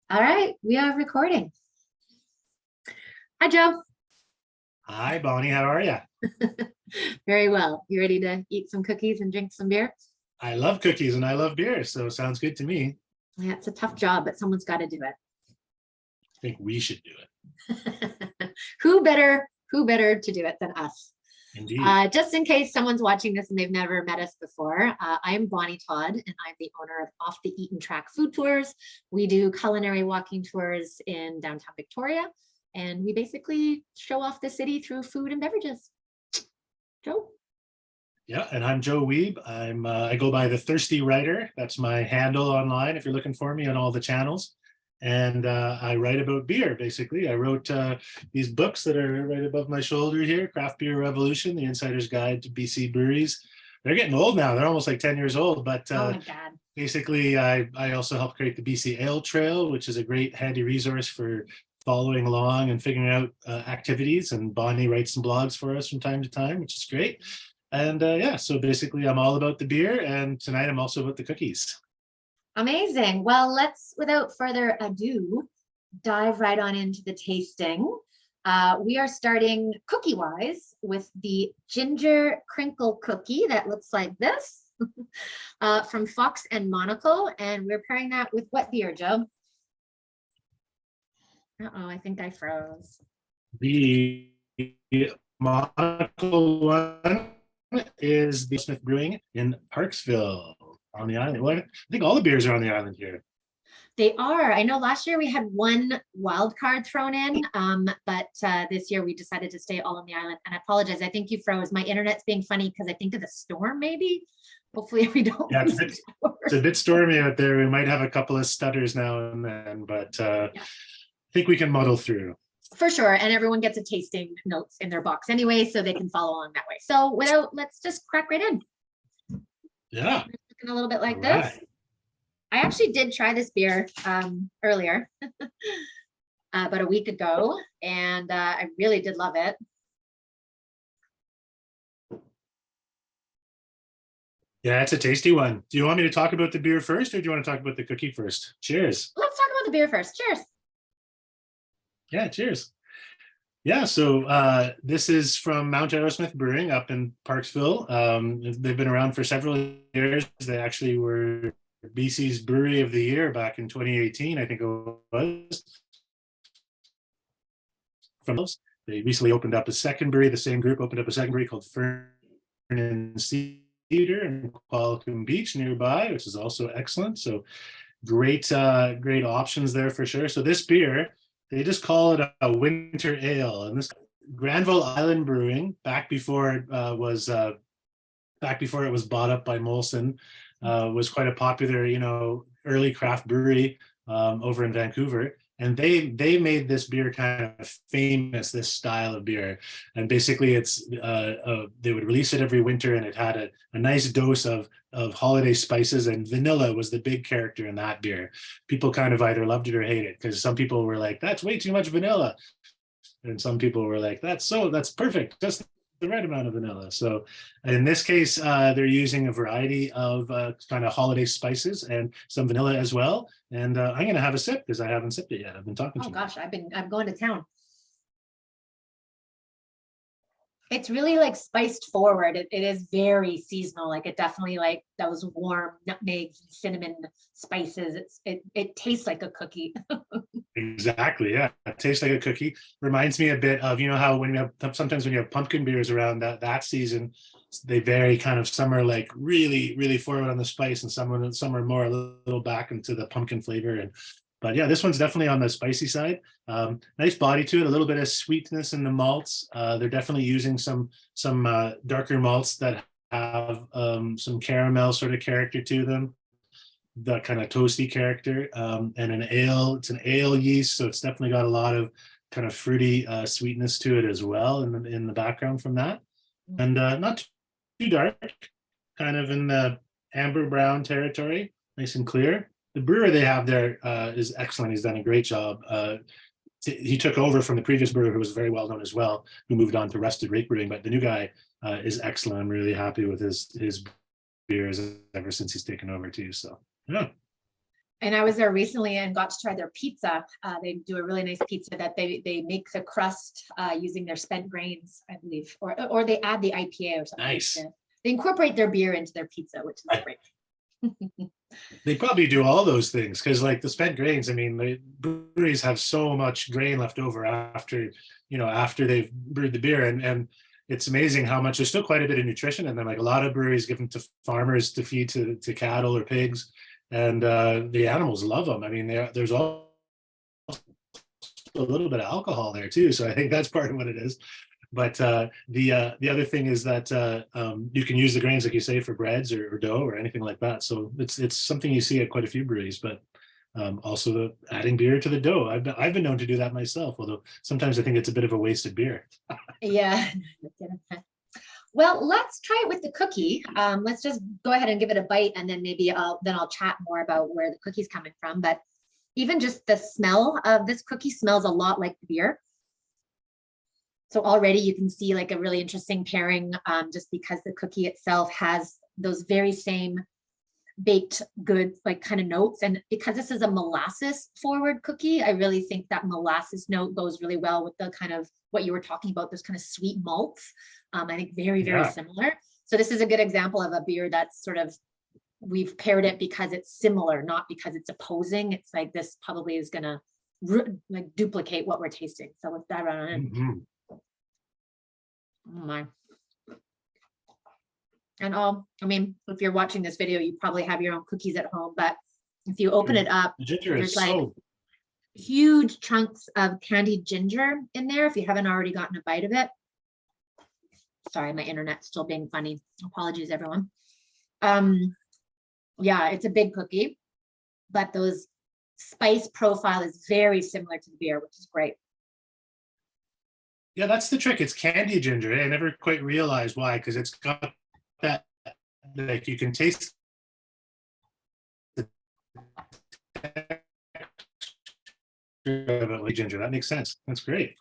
All right, we are recording. Hi, Joe. Hi, Bonnie. How are you? Very well. You ready to eat some cookies and drink some beer? I love cookies and I love beer, so sounds good to me. Yeah, it's a tough job, but someone's got to do I think we should do it. Who better to do it than us? it. Indeed. Just in case someone's watching this and they've never met us before, I am Bonnie Todd, and I'm the owner of Off the Eaten Track Food Tours. We do culinary walking tours in downtown Victoria, and we basically show off the city through food and beverages. Joe? Yeah, and I'm Joe Wiebe. I go by the Thirsty Writer. That's my handle online if you're looking for me on all the channels. And I write about beer, basically. I wrote these books that are right above my shoulder here, Craft Beer Revolution, The Insider's Guide to BC Breweries. They're getting old now. They're almost like 10 years old, but Oh my God. basically I also helped create the BC Ale Trail, which is a great handy resource for following along and figuring out activities. And Bonnie writes some blogs for us from time to time, which is great. And yeah, so basically I'm all about the beer, and tonight I'm also about the cookies. Amazing. Well, let's, without further ado, dive right on into the tasting. We are starting cookie-wise with the ginger crinkle cookie that looks like this from Fox and Monocle. And we're pairing that with what beer, Joe? Uh-oh, I think I froze. The Monocle one is the Smith Brewing in Parksville on the island. What? I think all the beers are on the island here. They are. I know last year we had one wild card thrown in, but this year we decided to stay all on the island. And I apologize. I think you froze. My internet's being funny because I think of the storm, maybe. Hopefully we don't. Yeah, it's a bit stormy out there. We might have a couple of stutters now and then, but yeah. I think we can muddle through. For sure. And everyone gets a tasting notes in their box anyway, so they can follow along that way. So let's just crack right in. Yeah. Looking a little bit like this. Right. I actually did try this beer earlier, about a week ago, and I really did love it. Yeah, it's a tasty one. Do you want me to talk about the beer first, or do you want to talk about the cookie first? Cheers. Let's talk about the beer first. Cheers. Yeah, cheers. Yeah, so this is from Mount Arrowsmith Brewing up in Parksville. They've been around for several years. They actually were BC's Brewery of the Year back in 2018, I think it was. From those, they recently opened up a second brewery. The same group opened up a second brewery called Fern and Cedar in Qualicum Beach nearby, which is also excellent. So great options there for sure. So this beer, they just call it a winter ale, and this Granville Island Brewing, back before it was bought up by Molson, was quite a popular, early craft brewery over in Vancouver. And they made this beer kind of famous, this style of beer. And basically it's they would release it every winter, and it had a nice dose of holiday spices, and vanilla was the big character in that beer. People kind of either loved it or hated it, because some people were like, that's way too much vanilla. And some people were like, that's perfect, just the right amount of vanilla. So in this case, they're using a variety of kind of holiday spices and some vanilla as well. And I'm going to have a sip because I haven't sipped it yet. I've been talking to you. Oh gosh, I'm going to town. It's really like spiced forward. It is very seasonal. Like it definitely, like those warm nutmegs and cinnamon spices. It tastes like a cookie. Exactly. Yeah. It tastes like a cookie. Reminds me a bit of, how when you have, sometimes when you have pumpkin beers around that season, they vary kind of, some are like really, really forward on the spice, and some are more a little back into the pumpkin flavor. But yeah, this one's definitely on the spicy side. Nice body to it, a little bit of sweetness in the malts. They're definitely using some darker malts that have some caramel sort of character to them, that kind of toasty character. And an ale, it's an ale yeast, so it's definitely got a lot of kind of fruity sweetness to it as well in the background from that. And not too dark, kind of in the amber brown territory, nice and clear. The brewer they have there is excellent. He's done a great job. He took over from the previous brewer, who was very well known as well, who moved on to Rusted Rake Brewing. But the new guy is excellent. I'm really happy with his beers ever since he's taken over too. So yeah. And I was there recently and got to try their pizza. They do a really nice pizza that they make the crust using their spent grains, I believe, or they add the IPA or something. Nice. They incorporate their beer into their pizza, which is great. They probably do all those things because, like the spent grains, I mean, the breweries have so much grain left over after, after they've brewed the beer, and it's amazing how much there's still quite a bit of nutrition, and then like a lot of breweries give them to farmers to feed to cattle or pigs, and the animals love them. I mean, there's all a little bit of alcohol there too, so I think that's part of what it is. But the other thing is that you can use the grains, like you say, for breads or dough or anything like that. So it's something you see at quite a few breweries. But also adding beer to the dough. I've been known to do that myself, although sometimes I think it's a bit of a wasted beer. Yeah. Well, let's try it with the cookie. Let's just go ahead and give it a bite, and then maybe I'll chat more about where the cookie's coming from. But even just the smell of this cookie smells a lot like the beer. So already you can see like a really interesting pairing, just because the cookie itself has those very same baked goods, like kind of notes. And because this is a molasses forward cookie, I really think that molasses note goes really well with the kind of what you were talking about, those kind of sweet malts. I think very, very similar. So this is a good example of a beer that's sort of, we've paired it because it's similar, not because it's opposing. It's like, this probably is gonna like duplicate what we're tasting. So let's dive right on in. Mm-hmm. Oh my. And I mean, if you're watching this video, you probably have your own cookies at home, but if you open it up, The ginger there's is like so huge chunks of candied ginger in there. If you haven't already gotten a bite of it. Sorry, my internet's still being funny. Apologies, everyone. Yeah, it's a big cookie, but those spice profile is very similar to the beer, which is great. Yeah, that's the trick. It's candy ginger. I never quite realized why, because it's got that, like you can taste the texture of it like ginger. That makes sense. That's great.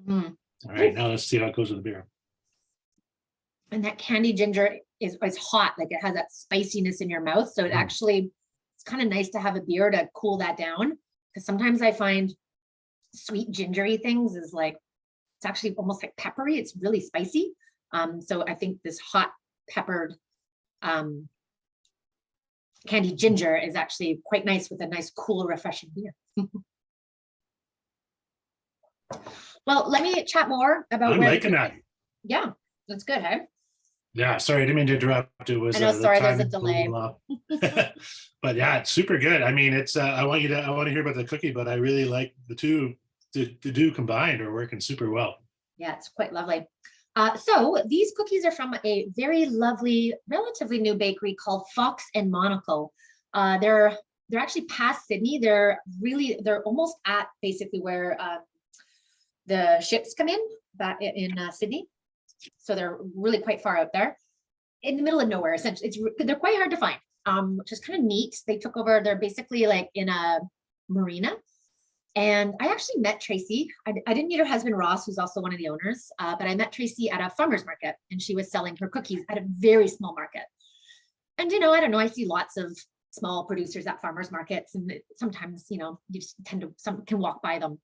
Mm. All right, now let's see how it goes with the beer. And that candy ginger is hot, like it has that spiciness in your mouth. So it actually, it's kind of nice to have a beer to cool that down. Because sometimes I find sweet gingery things is like, it's actually almost like peppery. It's really spicy. So I think this hot peppered candied ginger is actually quite nice with a nice, cool, refreshing beer. Well, let me chat more about I'm liking that. Yeah, that's good, hey? Yeah, sorry, I didn't mean to interrupt. It was I know, sorry, there's a time delay. But yeah, it's super good. I mean, it's I want to hear about the cookie, but I really like the two combined are working super well. Yeah, it's quite lovely. So these cookies are from a very lovely, relatively new bakery called Fox and Monocle. They're actually past Sydney. They're almost at basically where the ships come in, back in Sydney. So they're really quite far out there in the middle of nowhere. Essentially, they're quite hard to find, which is kind of neat. They took over, they're basically like in a marina. And I actually met Tracy. I didn't meet her husband, Ross, who's also one of the owners, but I met Tracy at a farmer's market, and she was selling her cookies at a very small market. And, I don't know, I see lots of small producers at farmers markets, and sometimes, you just some can walk by them.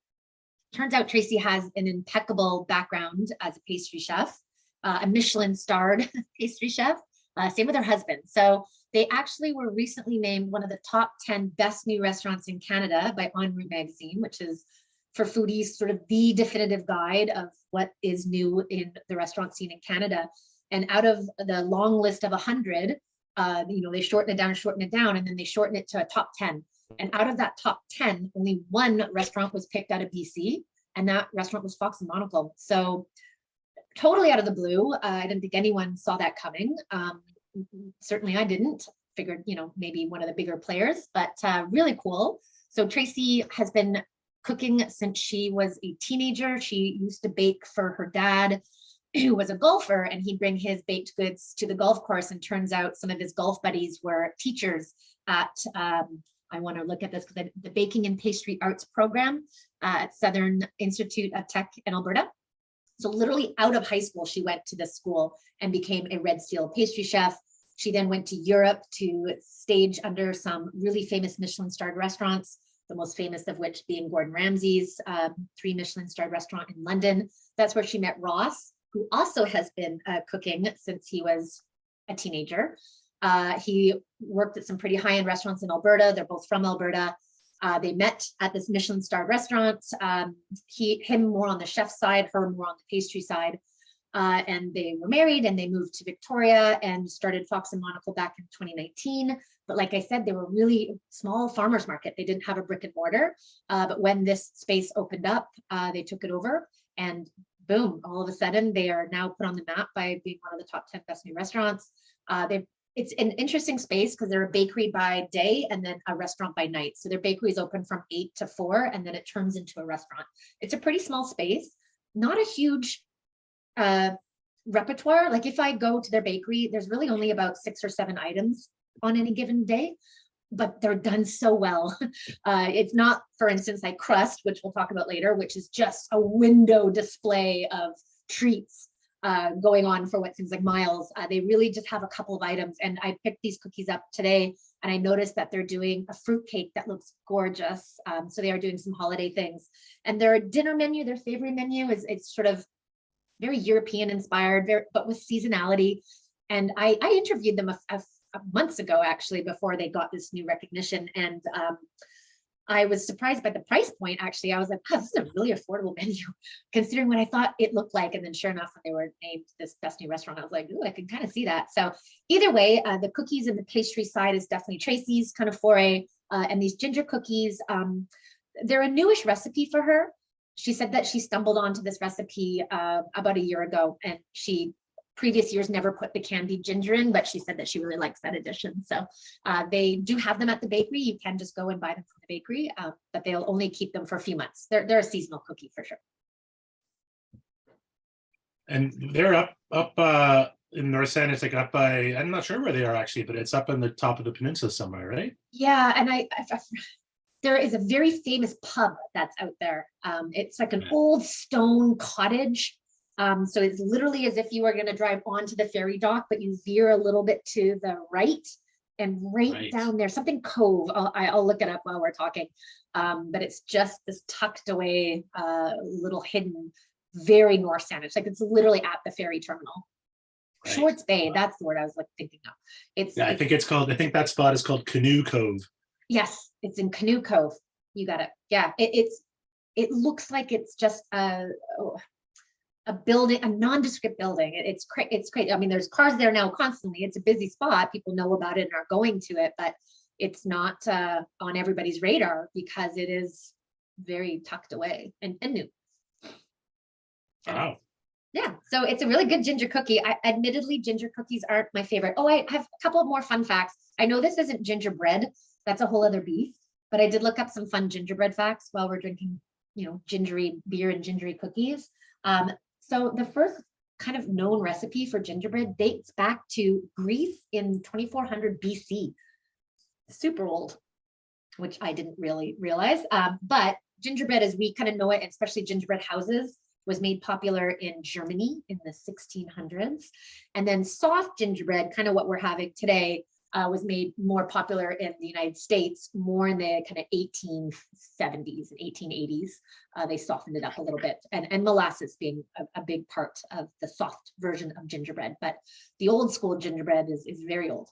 Turns out Tracy has an impeccable background as a pastry chef, a Michelin-starred pastry chef, same with her husband. So they actually were recently named one of the top 10 best new restaurants in Canada by En Route magazine, which is for foodies sort of the definitive guide of what is new in the restaurant scene in Canada. And out of the long list of 100, they shorten it down, and then they shorten it to a top 10. And out of that top 10, only one restaurant was picked out of BC, and that restaurant was Fox and Monocle. So totally out of the blue. I didn't think anyone saw that coming. Certainly I didn't. Figured, maybe one of the bigger players, but really cool. So Tracy has been cooking since she was a teenager. She used to bake for her dad, who was a golfer, and he'd bring his baked goods to the golf course. And turns out some of his golf buddies were teachers at, I want to look at this, because the Baking and Pastry Arts program at Southern Institute of Tech in Alberta. So literally out of high school, she went to this school and became a Red Seal pastry chef. She then went to Europe to stage under some really famous Michelin-starred restaurants, the most famous of which being Gordon Ramsay's 3 Michelin-starred restaurant in London. That's where she met Ross, who also has been cooking since he was a teenager. He worked at some pretty high-end restaurants in Alberta. They're both from Alberta. They met at this Michelin-starred restaurant. Him more on the chef side, her more on the pastry side. And they were married and they moved to Victoria and started Fox and Monocle back in 2019. But like I said, they were really small farmers market. They didn't have a brick and mortar. But when this space opened up, they took it over and boom, all of a sudden they are now put on the map by being one of the top 10 best new restaurants. It's an interesting space because they're a bakery by day and then a restaurant by night. So their bakery is open from 8 to 4 and then it turns into a restaurant. It's a pretty small space, not a huge repertoire. Like if I go to their bakery, there's really only about 6 or 7 items on any given day, but they're done so well. It's not, for instance, like crust, which we'll talk about later, which is just a window display of treats going on for what seems like miles. They really just have a couple of items. And I picked these cookies up today and I noticed that they're doing a fruit cake that looks gorgeous. So they are doing some holiday things. And their dinner menu, their savory menu it's sort of very European inspired, but with seasonality. And I interviewed them months ago, actually, before they got this new recognition. And I was surprised by the price point. Actually, I was like, oh, this is a really affordable menu, considering what I thought it looked like. And then sure enough, when they were named this best new restaurant, I was like, ooh, I can kind of see that. So either way, the cookies and the pastry side is definitely Tracy's kind of foray. And these ginger cookies, they're a newish recipe for her. She said that she stumbled onto this recipe about a year ago, and she previous years never put the candied ginger in, but she said that she really likes that addition. So they do have them at the bakery. You can just go and buy them from the bakery, but they'll only keep them for a few months. They're a seasonal cookie for sure. And they're up in North San, it's like up by, I'm not sure where they are actually, but it's up on the top of the peninsula somewhere, right? Yeah, and there is a very famous pub that's out there. It's like an old stone cottage. So it's literally as if you were going to drive onto the ferry dock, but you veer a little bit to the right and right down there, something cove. I'll look it up while we're talking. But it's just this tucked away, little hidden, very North San. It's like it's literally at the ferry terminal. Right. Shorts Bay, that's the word I was thinking of. I think that spot is called Canoe Cove. Yes, it's in Canoe Cove. You got it. Yeah, it looks like it's just a building, a nondescript building. It's great. I mean, there's cars there now constantly. It's a busy spot. People know about it and are going to it, but it's not on everybody's radar because it is very tucked away and new. Wow. Yeah, so it's a really good ginger cookie. Admittedly, ginger cookies aren't my favorite. Oh, I have a couple of more fun facts. I know this isn't gingerbread. That's a whole other beast, but I did look up some fun gingerbread facts while we're drinking, gingery beer and gingery cookies. So the first kind of known recipe for gingerbread dates back to Greece in 2400 BC. Super old, which I didn't really realize. But gingerbread as we kind of know it, especially gingerbread houses, was made popular in Germany in the 1600s. And then soft gingerbread, kind of what we're having today, was made more popular in the United States, more in the kind of 1870s and 1880s. They softened it up a little bit, and molasses being a big part of the soft version of gingerbread. But the old school gingerbread is very old.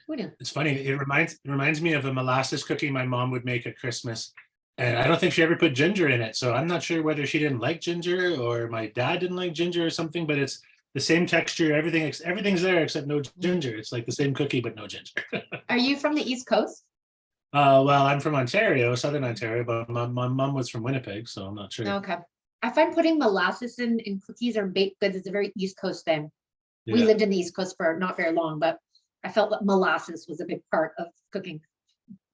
Who knew? It's funny. It reminds me of a molasses cookie my mom would make at Christmas. And I don't think she ever put ginger in it. So I'm not sure whether she didn't like ginger or my dad didn't like ginger or something, but it's the same texture, everything's there except no ginger. It's like the same cookie, but no ginger. Are you from the East Coast? Well, I'm from Ontario, Southern Ontario, but my mom was from Winnipeg, so I'm not sure. Okay. I find putting molasses in cookies or baked goods is a very East Coast thing. Yeah. We lived in the East Coast for not very long, but I felt that molasses was a big part of cooking.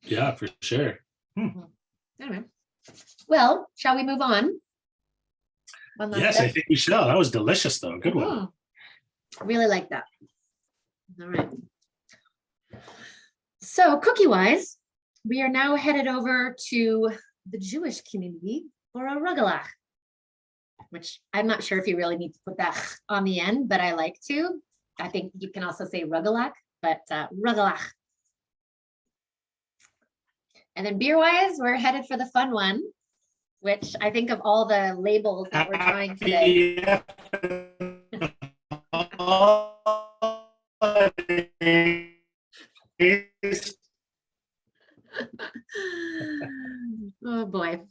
Yeah, for sure. Anyway, well, shall we move on? Yes, I think we shall. That was delicious, though. Good one. I really like that. All right. So cookie-wise, we are now headed over to the Jewish community for a rugelach, which I'm not sure if you really need to put that on the end, but I like to. I think you can also say rugelach, but rugelach. And then beer-wise, we're headed for the fun one, which I think of all the labels that we're trying today. Oh boy.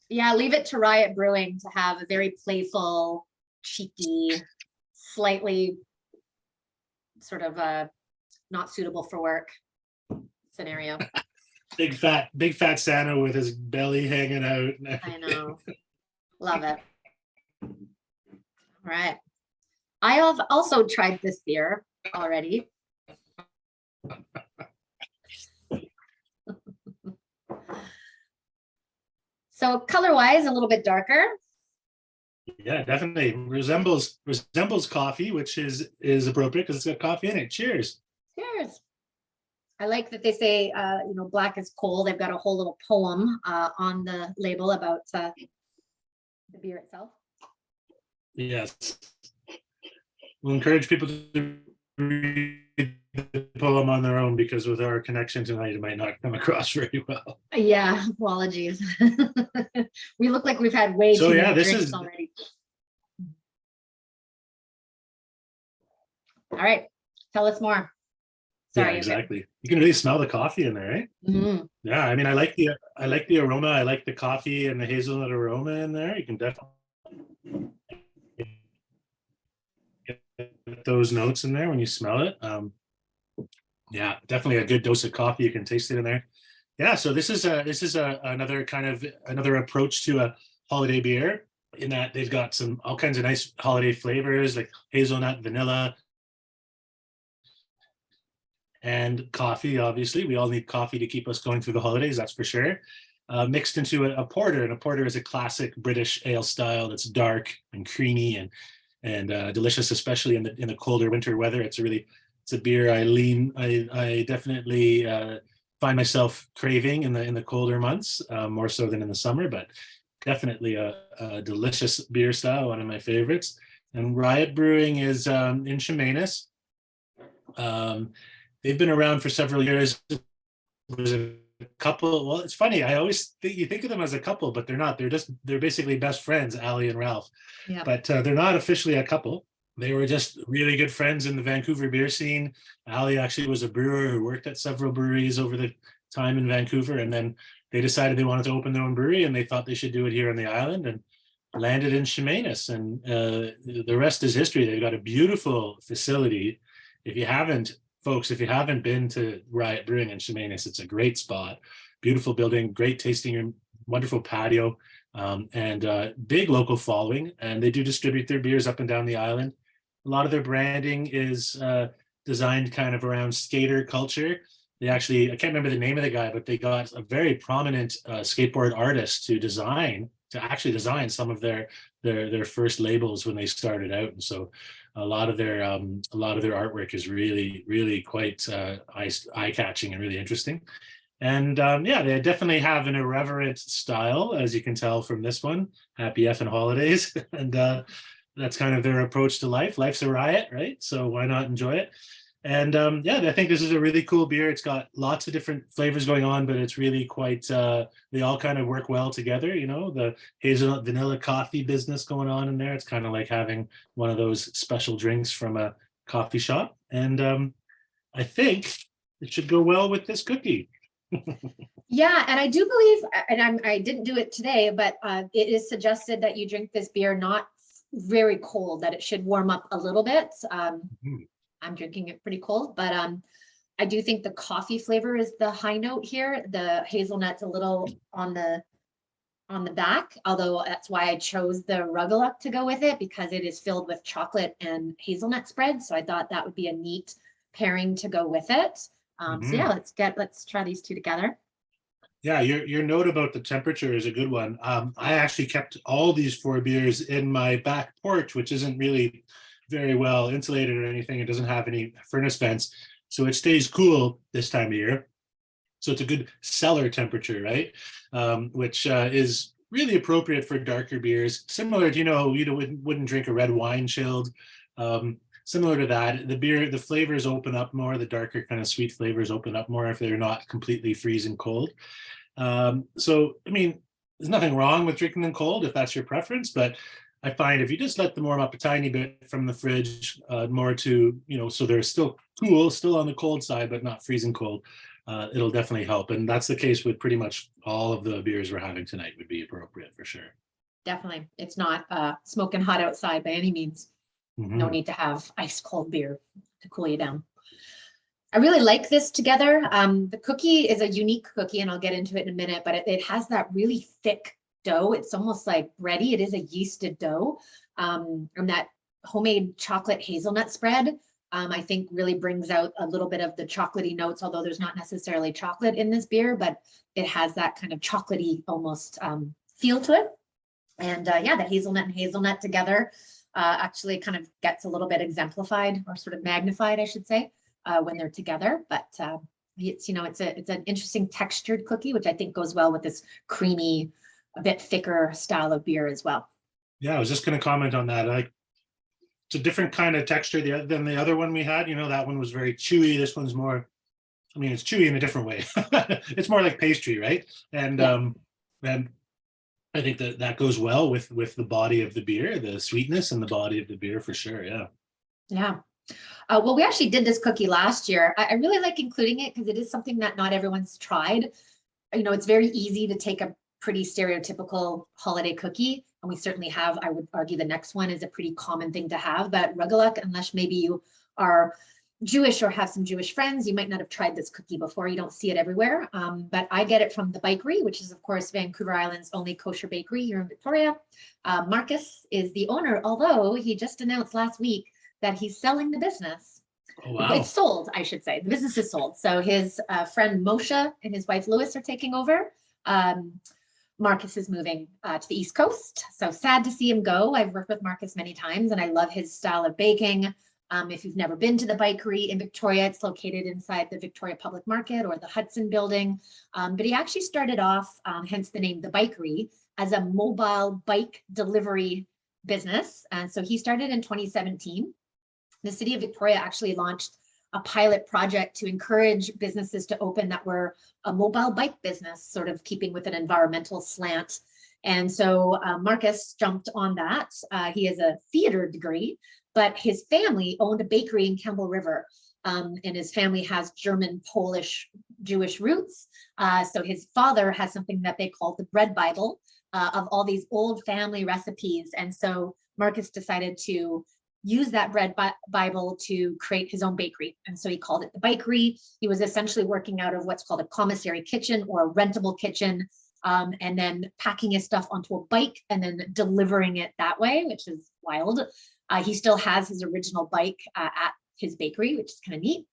Yeah, leave it to Riot Brewing to have a very playful, cheeky, slightly sort of not suitable for work scenario. Big fat Santa with his belly hanging out. I know. Love it. All right. I have also tried this beer already. So color-wise, a little bit darker. Yeah, definitely resembles coffee, which is appropriate because it's got coffee in it. Cheers. Cheers. I like that they say, you know, black is coal. They've got a whole little poem on the label about the beer itself. Yes. We'll encourage people to read the poem on their own because with our connection tonight, it might not come across very well. Yeah, apologies. We look like we've had way So, too yeah, many this drinks is- already. All right, tell us more. Sorry. Yeah, exactly. You can really smell the coffee in there, right? Mm-hmm. Yeah, I mean, I like the aroma. I like the coffee and the hazelnut aroma in there. You can definitely get those notes in there when you smell it. Yeah, definitely a good dose of coffee. You can taste it in there. Yeah, so this is another kind of another approach to a holiday beer in that they've got all kinds of nice holiday flavors like hazelnut, vanilla, and coffee. Obviously, we all need coffee to keep us going through the holidays. That's for sure. Mixed into a porter, and a porter is a classic British ale style that's dark and creamy and delicious, especially in the colder winter weather. It's a beer I definitely find myself craving in the colder months, more so than in the summer, but definitely a delicious beer style, one of my favorites. And Riot Brewing is in Chemainus. They've been around for several years. There's a couple. Well, it's funny. I always think you think of them as a couple, but they're not. They're basically best friends, Ali and Ralph. Yeah. But they're not officially a couple. They were just really good friends in the Vancouver beer scene. Ali actually was a brewer who worked at several breweries over the time in Vancouver, and then they decided they wanted to open their own brewery, and they thought they should do it here on the island, and landed in Chemainus. And the rest is history. They've got a beautiful facility. If you haven't been to Riot Brewing in Chemainus, it's a great spot. Beautiful building, great tasting room, wonderful patio, and big local following. And they do distribute their beers up and down the island. A lot of their branding is designed kind of around skater culture. They actually, I can't remember the name of the guy, but they got a very prominent skateboard artist to actually design some of their first labels when they started out. And so a lot of their artwork is really quite eye-catching and really interesting. And yeah, they definitely have an irreverent style, as you can tell from this one, Happy Effing Holidays. And that's kind of their approach to life. Life's a riot, right? So why not enjoy it? And yeah, I think this is a really cool beer. It's got lots of different flavors going on, but it's really quite, they all kind of work well together. You know, the hazelnut vanilla coffee business going on in there. It's kind of like having one of those special drinks from a coffee shop. And I think it should go well with this cookie. Yeah, and I do believe, and I didn't do it today, but it is suggested that you drink this beer not very cold, that it should warm up a little bit. I'm drinking it pretty cold, but I do think the coffee flavor is the high note here. The hazelnut's a little on the back, although that's why I chose the Rugelach to go with it, because it is filled with chocolate and hazelnut spread. So I thought that would be a neat pairing to go with it. So yeah, let's try these two together. Yeah, your note about the temperature is a good one. I actually kept all these 4 beers in my back porch, which isn't really very well insulated or anything. It doesn't have any furnace vents, so it stays cool this time of year. So it's a good cellar temperature, right? Which is really appropriate for darker beers. Similar to, you wouldn't drink a red wine chilled. similar to that. The beer, the flavors open up more. The darker kind of sweet flavors open up more if they're not completely freezing cold. So, I mean, there's nothing wrong with drinking them cold if that's your preference, but I find if you just let them warm up a tiny bit from the fridge, more to, so they're still cool, still on the cold side, but not freezing cold, it'll definitely help. And that's the case with pretty much all of the beers we're having tonight would be appropriate for sure. Definitely. It's not smoking hot outside by any means. No Mhm. need to have ice cold beer to cool you down. I really like this together. The cookie is a unique cookie, and I'll get into it in a minute, but it has that really thick dough. It's almost like bready. It is a yeasted dough. And that homemade chocolate hazelnut spread, I think really brings out a little bit of the chocolatey notes, although there's not necessarily chocolate in this beer, but it has that kind of chocolatey almost feel to it. And yeah, the hazelnut and hazelnut together actually kind of gets a little bit exemplified or sort of magnified, I should say, when they're together. But it's, it's an interesting textured cookie, which I think goes well with this creamy, a bit thicker style of beer as well. Yeah, I was just going to comment on that. Like, it's a different kind of texture than the other one we had. That one was very chewy. This one's more, I mean, it's chewy in a different way. It's more like pastry, right? And Yeah. and I think that goes well with the body of the beer, the sweetness and the body of the beer for sure. Yeah. Yeah. Well, we actually did this cookie last year. I really like including it because it is something that not everyone's tried. It's very easy to take a pretty stereotypical holiday cookie, and we certainly have, I would argue the next one is a pretty common thing to have, but rugelach, unless maybe you are Jewish or have some Jewish friends, you might not have tried this cookie before. You don't see it everywhere, but I get it from the bakery, which is of course Vancouver Island's only kosher bakery here in Victoria. Marcus is the owner, although he just announced last week that he's selling the business. Oh, wow. It's sold, I should say. The business is sold. So his friend Moshe and his wife Louis are taking over. Marcus is moving to the East Coast. So sad to see him go. I've worked with Marcus many times and I love his style of baking. If you've never been to the bakery in Victoria, it's located inside the Victoria Public Market or the Hudson building. But he actually started off, hence the name The Bakery, as a mobile bike delivery business. And so he started in 2017. The city of Victoria actually launched a pilot project to encourage businesses to open that were a mobile bike business, sort of keeping with an environmental slant. And so Marcus jumped on that. He has a theater degree, but his family owned a bakery in Campbell River. And his family has German, Polish, Jewish roots. So his father has something that they call the bread Bible of all these old family recipes. And so Marcus decided to use that bread Bible to create his own bakery. And so he called it the Bakery. He was essentially working out of what's called a commissary kitchen or a rentable kitchen, and then packing his stuff onto a bike and then delivering it that way, which is wild. He still has his original bike at his bakery, which is kind of neat.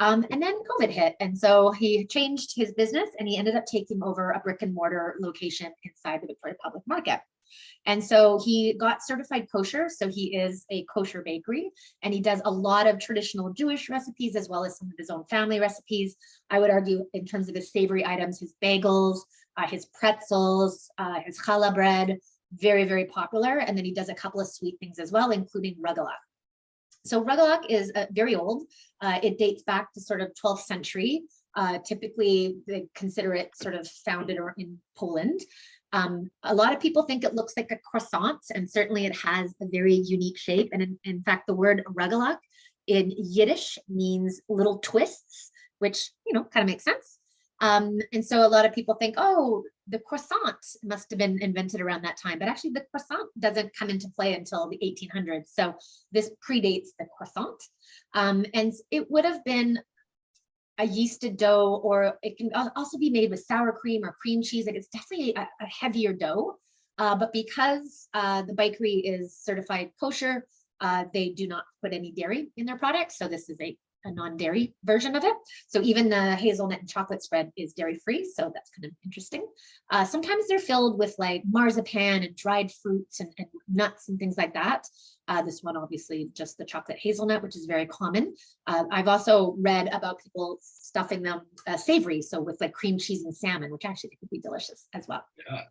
And then COVID hit. And so he changed his business and he ended up taking over a brick and mortar location inside the Victoria Public Market. And so he got certified kosher. So he is a kosher bakery and he does a lot of traditional Jewish recipes as well as some of his own family recipes. I would argue in terms of his savory items, his bagels, his pretzels, his challah bread, very, very popular. And then he does a couple of sweet things as well, including rugelach. So rugelach is very old. It dates back to sort of 12th century. Typically, they consider it sort of founded in Poland. A lot of people think it looks like a croissant, and certainly it has a very unique shape. And in fact, the word rugelach in Yiddish means little twists, which, kind of makes sense. And so a lot of people think, oh, the croissant must have been invented around that time, but actually the croissant doesn't come into play until the 1800s. So this predates the croissant. And it would have been a yeasted dough, or it can also be made with sour cream or cream cheese. Like it's definitely a heavier dough, but because the bakery is certified kosher, they do not put any dairy in their products. So this is a non-dairy version of it. So even the hazelnut and chocolate spread is dairy-free. So that's kind of interesting. Sometimes they're filled with like marzipan and dried fruits and nuts and things like that. This one, obviously, just the chocolate hazelnut, which is very common. I've also read about people stuffing them savory, so with like cream cheese and salmon, which actually could be delicious as well. Yeah.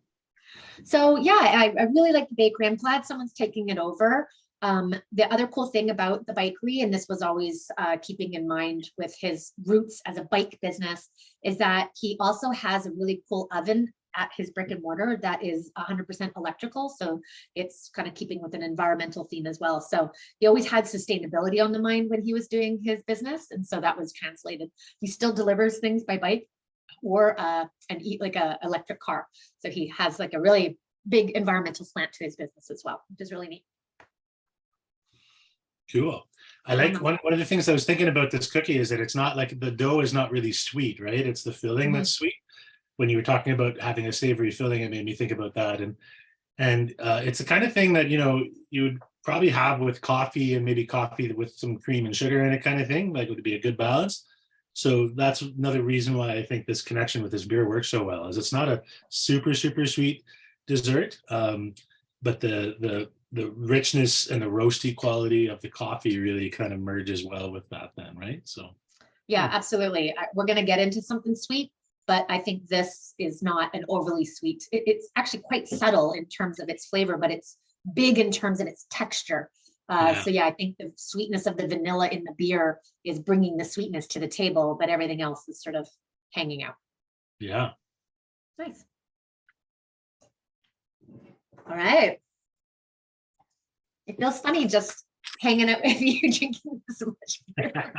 So yeah, I really like the bakery. I'm glad someone's taking it over. The other cool thing about the bakery, and this was always keeping in mind with his roots as a bike business, is that he also has a really cool oven at his brick and mortar that is 100% electrical. So it's kind of keeping with an environmental theme as well. So he always had sustainability on the mind when he was doing his business. And so that was translated. He still delivers things by bike or like a electric car. So he has like a really big environmental slant to his business as well, which is really neat. Cool. I like one of the things I was thinking about this cookie is that it's not like the dough is not really sweet, right? It's the filling that's sweet. When you were talking about having a savory filling, it made me think about that. And it's the kind of thing that, you know, you would probably have with coffee, and maybe coffee with some cream and sugar in it kind of thing, like it would be a good balance. So that's another reason why I think this connection with this beer works so well, is it's not a super sweet dessert, but the richness and the roasty quality of the coffee really kind of merges well with that then, right? So yeah, absolutely. We're going to get into something sweet, but I think this is not an overly sweet. It's actually quite subtle in terms of its flavor, but it's big in terms of its texture. So yeah, I think the sweetness of the vanilla in the beer is bringing the sweetness to the table, but everything else is sort of hanging out. Yeah. Nice. All right. It feels funny just hanging out with you drinking so much beer.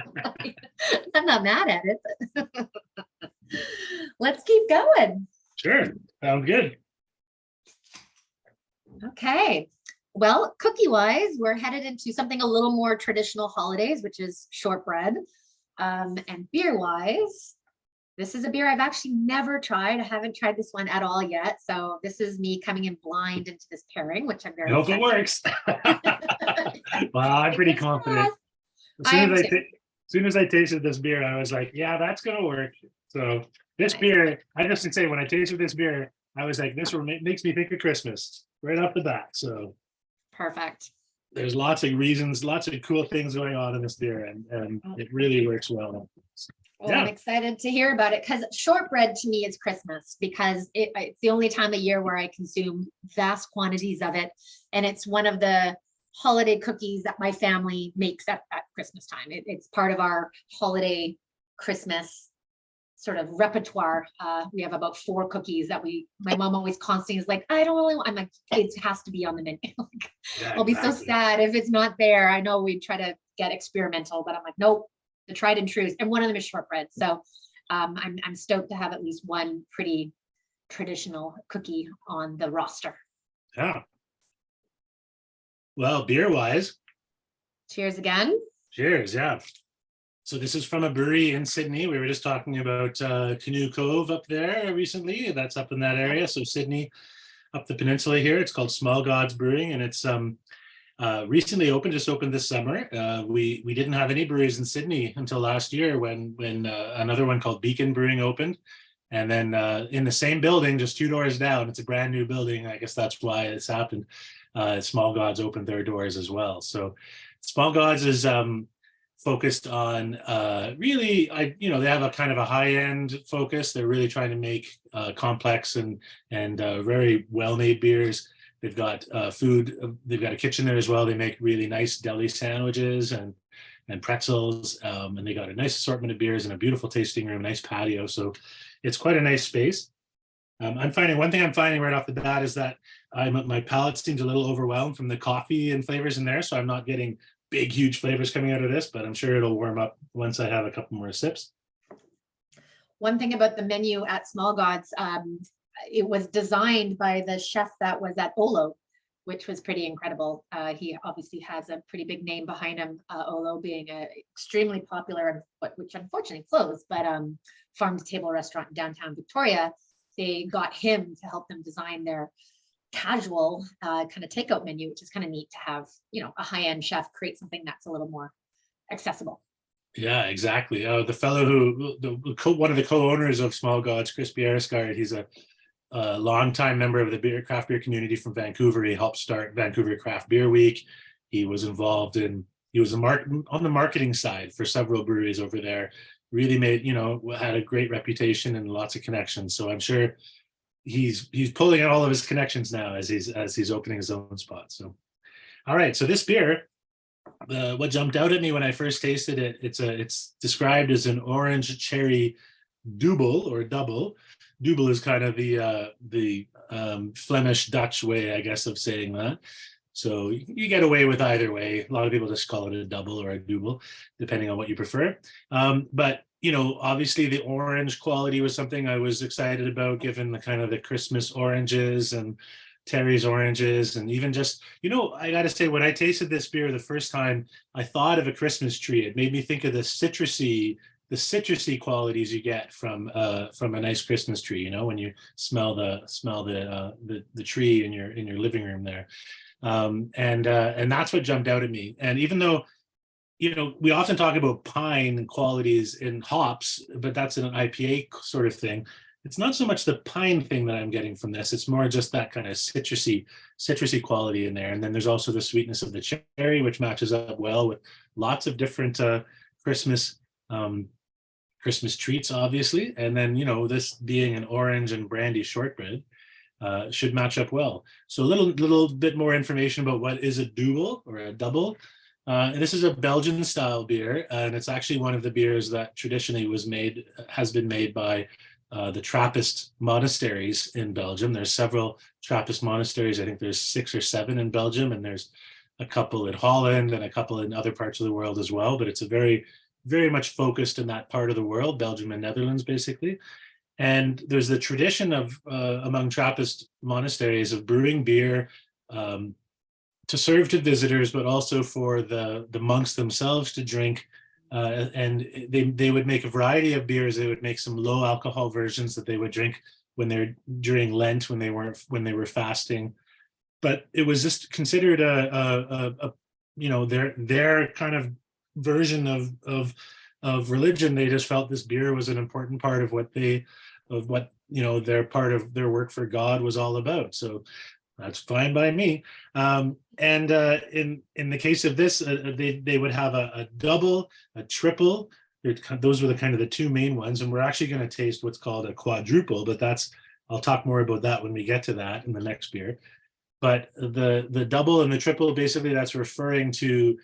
I'm not mad at it, but let's keep going. Sure. Sounds good. Okay. Well, cookie-wise, we're headed into something a little more traditional holidays, which is shortbread. And beer-wise, this is a beer I've actually never tried. I haven't tried this one at all yet. So this is me coming in blind into this pairing, which I'm very I hope it works. Well, I'm pretty confident. As soon as I tasted this beer, I was like, yeah, that's going to work. So this beer, I just say when I tasted this beer, I was like, this makes me think of Christmas right off the bat. So perfect. There's lots of reasons, lots of cool things going on in this beer, and it really works well. Well, yeah. I'm excited to hear about it because shortbread to me is Christmas, because it's the only time of year where I consume vast quantities of it. And it's one of the holiday cookies that my family makes at Christmas time. It's part of our holiday Christmas sort of repertoire. We have about 4 cookies that my mom always constantly is like, I don't really want, I'm like, it has to be on the menu. I'll be so sad if it's not there. I know we try to get experimental, but I'm like, nope, the tried and true. And one of them is shortbread. So I'm stoked to have at least one pretty traditional cookie on the roster. Yeah. Well, beer wise. Cheers again. Cheers. Yeah. So this is from a brewery in Sydney. We were just talking about Canoe Cove up there recently. That's up in that area. So Sydney, up the peninsula here. It's called Small Gods Brewing, and it's recently opened, just opened this summer. We didn't have any breweries in Sydney until last year when another one called Beacon Brewing opened. And then in the same building, just 2 doors down, it's a brand new building. I guess that's why it's happened. Small Gods opened their doors as well. So Small Gods is focused on really, they have a kind of a high-end focus. They're really trying to make complex and very well-made beers. They've got food. They've got a kitchen there as well. They make really nice deli sandwiches and pretzels, and they got a nice assortment of beers and a beautiful tasting room, nice patio. So it's quite a nice space. One thing I'm finding right off the bat is that my palate seems a little overwhelmed from the coffee and flavors in there. So I'm not getting big, huge flavors coming out of this, but I'm sure it'll warm up once I have a couple more sips. One thing about the menu at Small Gods, it was designed by the chef that was at Olo, which was pretty incredible. He obviously has a pretty big name behind him, Olo being a extremely popular, which unfortunately closed, but farm to table restaurant in downtown Victoria. They got him to help them design their casual kind of takeout menu, which is kind of neat to have, a high-end chef create something that's a little more accessible. Yeah, exactly. The fellow one of the co-owners of Small Gods, Chris Bierrisgaard, he's a longtime member of the craft beer community from Vancouver. He helped start Vancouver Craft Beer Week. He was involved on the marketing side for several breweries over there. Really had a great reputation and lots of connections. So I'm sure he's pulling out all of his connections now as he's opening his own spot. So All right, so this beer, what jumped out at me when I first tasted it, it's described as an orange cherry double or double. Double is kind of the Flemish Dutch way, I guess, of saying that. So you get away with either way. A lot of people just call it a double or a double, depending on what you prefer. But you know, obviously the orange quality was something I was excited about, given the kind of the Christmas oranges and Terry's oranges, and even just, you know, I got to say, when I tasted this beer the first time, I thought of a Christmas tree. It made me think of the citrusy qualities you get from a nice Christmas tree. You know, when you smell the tree in your living room there, and that's what jumped out at me. And even though, you know, we often talk about pine qualities in hops, but that's an IPA sort of thing. It's not so much the pine thing that I'm getting from this. It's more just that kind of citrusy quality in there. And then there's also the sweetness of the cherry, which matches up well with lots of different Christmas um, Christmas treats, obviously. And then, you know, this being an orange and brandy shortbread should match up well. So a little bit more information about what is a double or a double. And this is a Belgian style beer, and it's actually one of the beers that traditionally has been made by the Trappist monasteries in Belgium. There's several Trappist monasteries. I think there's 6 or 7 in Belgium, and there's a couple in Holland and a couple in other parts of the world as well. But it's a very, very much focused in that part of the world, Belgium and Netherlands, basically. And there's the tradition of among Trappist monasteries of brewing beer to serve to visitors, but also for the monks themselves to drink. And they would make a variety of beers. They would make some low alcohol versions that they would drink when they're during Lent, when they were fasting. But it was just considered a you know, their kind of version of religion. They just felt this beer was an important part of what you know, their part of their work for God was all about. So that's fine by me. And in the case of this, they would have a double, a triple. Those were the kind of the 2 main ones. And we're actually going to taste what's called a quadruple, but I'll talk more about that when we get to that in the next beer. But the double and the triple, basically, that's referring to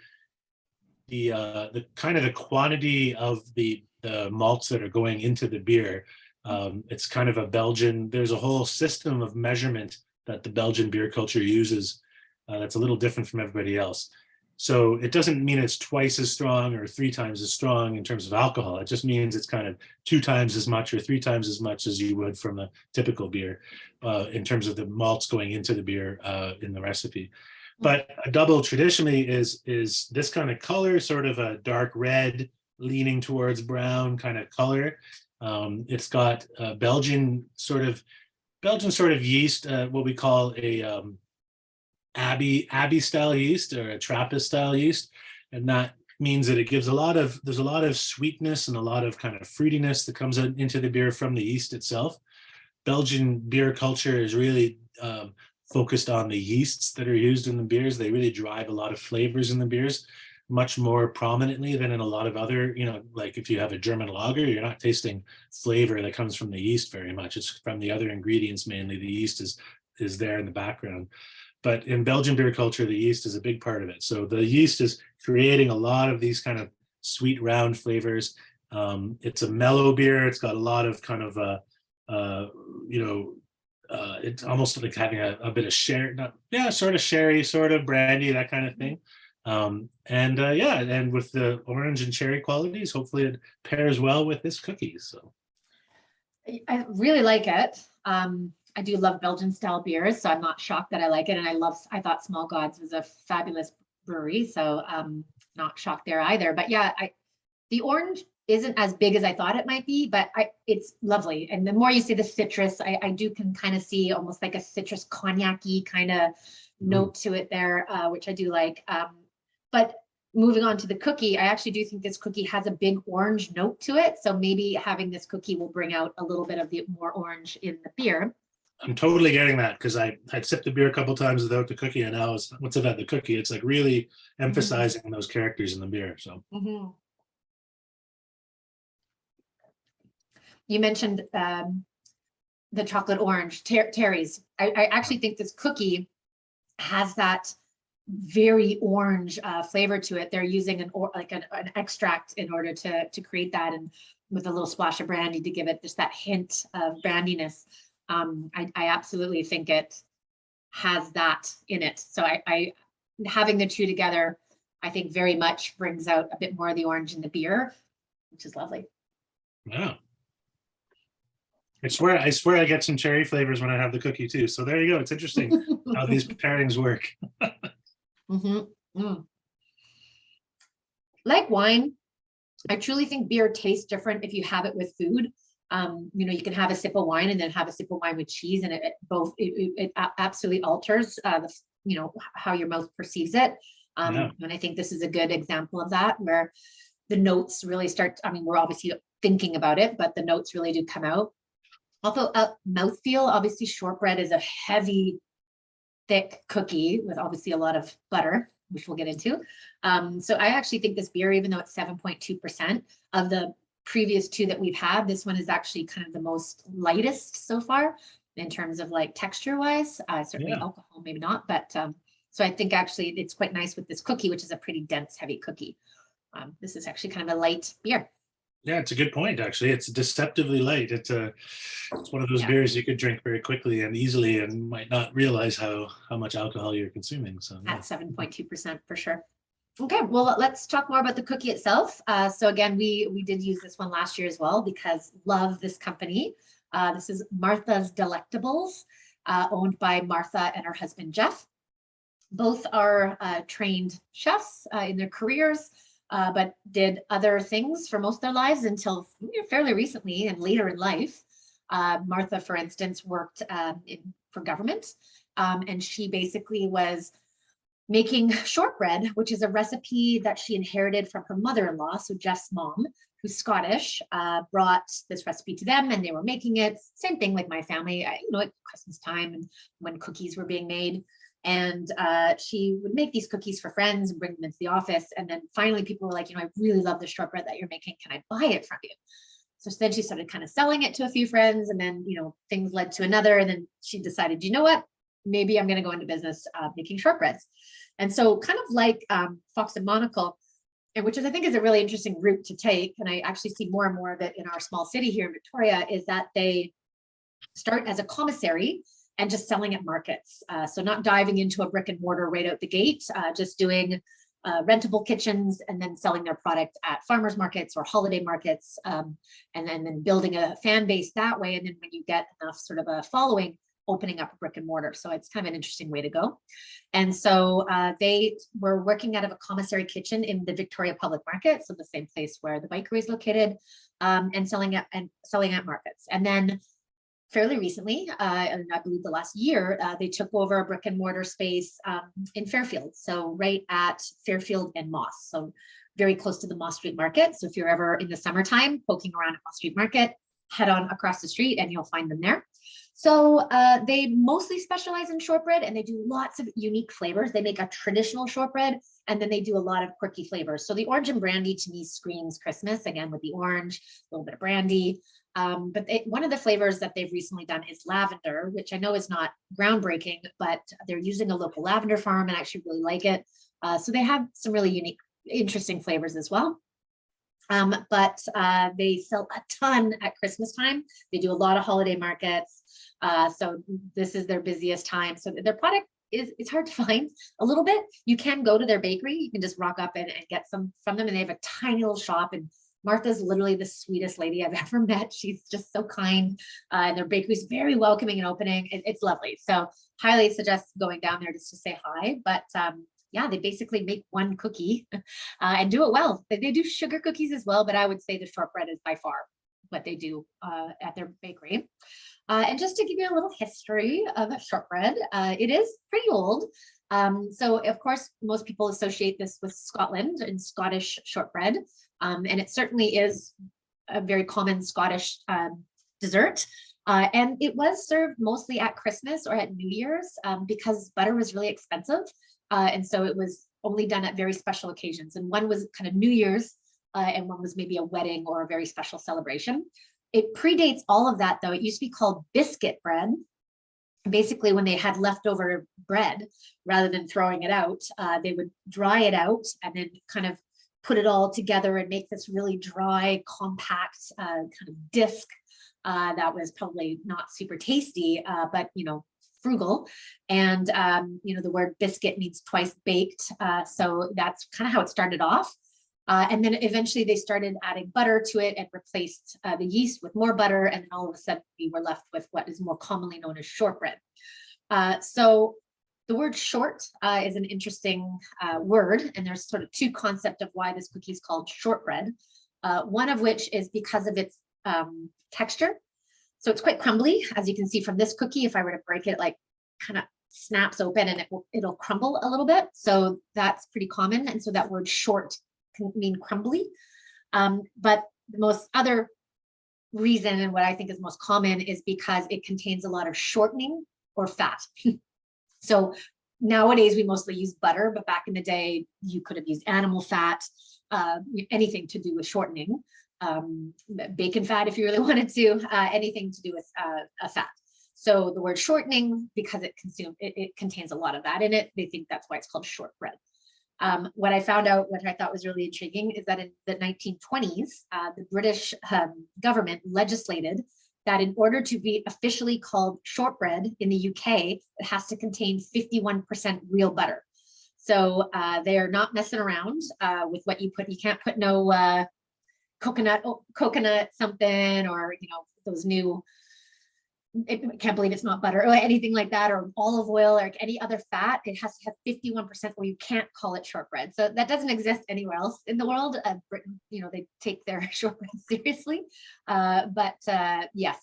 the kind of the quantity of the malts that are going into the beer. It's kind of there's a whole system of measurement that the Belgian beer culture uses that's a little different from everybody else. So it doesn't mean it's twice as strong or 3 times as strong in terms of alcohol. It just means it's kind of 2 times as much or 3 times as much as you would from a typical beer in terms of the malts going into the beer in the recipe. But a double traditionally is this kind of color, sort of a dark red leaning towards brown kind of color. It's got Belgian sort of yeast, what we call a Abbey style yeast or a Trappist style yeast, and that means that there's a lot of sweetness and a lot of kind of fruitiness that comes into the beer from the yeast itself. Belgian beer culture is really focused on the yeasts that are used in the beers. They really drive a lot of flavors in the beers, much more prominently than in a lot of other, you know, like if you have a German lager, you're not tasting flavor that comes from the yeast very much. It's from the other ingredients mainly. The yeast is there in the background. But in Belgian beer culture, the yeast is a big part of it. So the yeast is creating a lot of these kind of sweet, round flavors. It's a mellow beer. It's got a lot of kind of, you know, it's almost like having a bit of sherry, sort of sherry, sort of brandy, that kind of thing. And with the orange and cherry qualities, hopefully it pairs well with this cookie. So I really like it. I do love Belgian style beers, so I'm not shocked that I like it. And I thought Small Gods was a fabulous brewery, so not shocked there either. But yeah, the orange isn't as big as I thought it might be, but it's lovely. And the more you see the citrus, I can kind of see almost like a citrus cognac-y kind of note to it there, which I do like. But moving on to the cookie, I actually do think this cookie has a big orange note to it. So maybe having this cookie will bring out a little bit of the more orange in the beer. I'm totally getting that, because I sipped the beer a couple times without the cookie, and now what's about the cookie? It's like really emphasizing those characters in the beer. So you mentioned the chocolate orange Terry's. I actually think this cookie has that very orange flavor to it. They're using an extract in order to create that, and with a little splash of brandy to give it just that hint of brandiness. I absolutely think it has that in it. So I having the two together, I think very much brings out a bit more of the orange in the beer, which is lovely. Yeah. I swear I get some cherry flavors when I have the cookie too. So there you go. It's interesting how these pairings work. Like wine, I truly think beer tastes different if you have it with food. You can have a sip of wine and then have a sip of wine with cheese, and it absolutely alters how your mouth perceives it. And I think this is a good example of that, where the notes really start. I mean, we're obviously thinking about it, but the notes really do come out. Also, mouthfeel. Obviously, shortbread is a heavy, thick cookie with obviously a lot of butter, which we'll get into. So I actually think this beer, even though it's 7.2% of the previous two that we've had, this one is actually kind of the most lightest so far in terms of like texture wise. Certainly alcohol, maybe not, but so I think actually it's quite nice with this cookie, which is a pretty dense, heavy cookie. This is actually kind of a light beer. Yeah, it's a good point, actually. It's deceptively light. It's one of those beers you could drink very quickly and easily and might not realize how much alcohol you're consuming. So at 7.2% for sure. Okay, well, let's talk more about the cookie itself. So again, we did use this one last year as well because love this company. This is Martha's Delectables, owned by Martha and her husband, Jeff. Both are trained chefs in their careers, but did other things for most of their lives until fairly recently and later in life. Martha, for instance, worked for government, and she basically was making shortbread, which is a recipe that she inherited from her mother-in-law. So Jeff's mom, who's Scottish, brought this recipe to them, and they were making it. Same thing like my family, at Christmas time and when cookies were being made. And she would make these cookies for friends and bring them into the office. And then finally people were like, I really love the shortbread that you're making. Can I buy it from you? So then she started kind of selling it to a few friends, and then, things led to another. And then she decided, you know what, maybe I'm going to go into business making shortbreads. And so kind of like Fox and Monocle, and which is, I think, is a really interesting route to take. And I actually see more and more of it in our small city here in Victoria, is that they start as a commissary and just selling at markets. So not diving into a brick and mortar right out the gate, just doing rentable kitchens and then selling their product at farmers markets or holiday markets, and then building a fan base that way. And then when you get enough sort of a following, opening up a brick and mortar. So it's kind of an interesting way to go. And so they were working out of a commissary kitchen in the Victoria Public Market, so the same place where the bakery is located, and selling at markets. And then fairly recently, and I believe the last year, they took over a brick and mortar space in Fairfield. So right at Fairfield and Moss. So very close to the Moss Street Market. So if you're ever in the summertime poking around at Moss Street Market, head on across the street and you'll find them there. So they mostly specialize in shortbread, and they do lots of unique flavors. They make a traditional shortbread, and then they do a lot of quirky flavors. So the orange and brandy to me screams Christmas, again with the orange, a little bit of brandy. But one of the flavors that they've recently done is lavender, which I know is not groundbreaking, but they're using a local lavender farm and I actually really like it. So they have some really unique, interesting flavors as well. But they sell a ton at Christmas time. They do a lot of holiday markets. So this is their busiest time. So their product it's hard to find a little bit. You can go to their bakery. You can just rock up and get some from them. And they have a tiny little shop, and Martha's literally the sweetest lady I've ever met. She's just so kind. And their bakery is very welcoming and opening. It's lovely. So highly suggest going down there just to say hi. But yeah, they basically make one cookie and do it well. They do sugar cookies as well, but I would say the shortbread is by far what they do at their bakery. And just to give you a little history of shortbread, it is pretty old. So of course, most people associate this with Scotland and Scottish shortbread. And it certainly is a very common Scottish dessert. And it was served mostly at Christmas or at New Year's because butter was really expensive. And so it was only done at very special occasions. And one was kind of New Year's and one was maybe a wedding or a very special celebration. It predates all of that, though. It used to be called biscuit bread. basically when they had leftover bread, rather than throwing it out, they would dry it out and then kind of put it all together and make this really dry, compact kind of disc that was probably not super tasty, but frugal. And the word biscuit means twice baked, so that's kind of how it started off. And then eventually they started adding butter to it and replaced the yeast with more butter. And then all of a sudden we were left with what is more commonly known as shortbread. So the word short is an interesting word. And there's sort of two concepts of why this cookie is called shortbread. One of which is because of its texture. So it's quite crumbly, as you can see from this cookie. If I were to break it, like kind of snaps open and it'll crumble a little bit. So that's pretty common. And so that word short can mean crumbly. But the most other reason, and what I think is most common, is because it contains a lot of shortening or fat. So nowadays we mostly use butter, but back in the day you could have used animal fat, anything to do with shortening, bacon fat if you really wanted to, anything to do with a fat. So the word shortening, because it contains a lot of that in it, they think that's why it's called shortbread. What I found out, what I thought was really intriguing, is that in the 1920s, the British government legislated that in order to be officially called shortbread in the UK, it has to contain 51% real butter. So they are not messing around with what you put. You can't put no coconut something, or those new, I can't believe it's not butter or anything like that, or olive oil or any other fat. It has to have 51%, or you can't call it shortbread. So that doesn't exist anywhere else in the world. Britain, they take their shortbread seriously. But yes,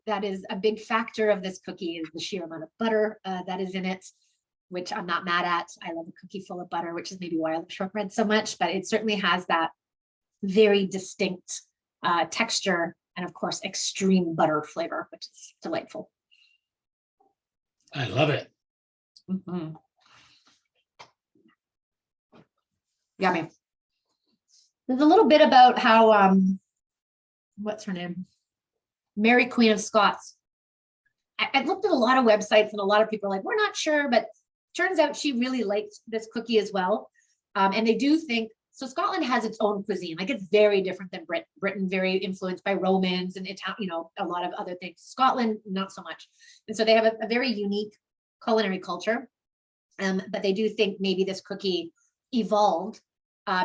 that is a big factor of this cookie, is the sheer amount of butter that is in it, which I'm not mad at. I love a cookie full of butter, which is maybe why I love shortbread so much, but it certainly has that very distinct texture, and of course, extreme butter flavor, which is delightful. I love it. Mm-hmm. Yummy. There's a little bit about how, what's her name? Mary Queen of Scots. I looked at a lot of websites and a lot of people are like, we're not sure, but turns out she really liked this cookie as well. And they do think, so Scotland has its own cuisine, like it's very different than Britain. Britain, very influenced by Romans and a lot of other things. Scotland, not so much. And so they have a very unique culinary culture. But they do think maybe this cookie evolved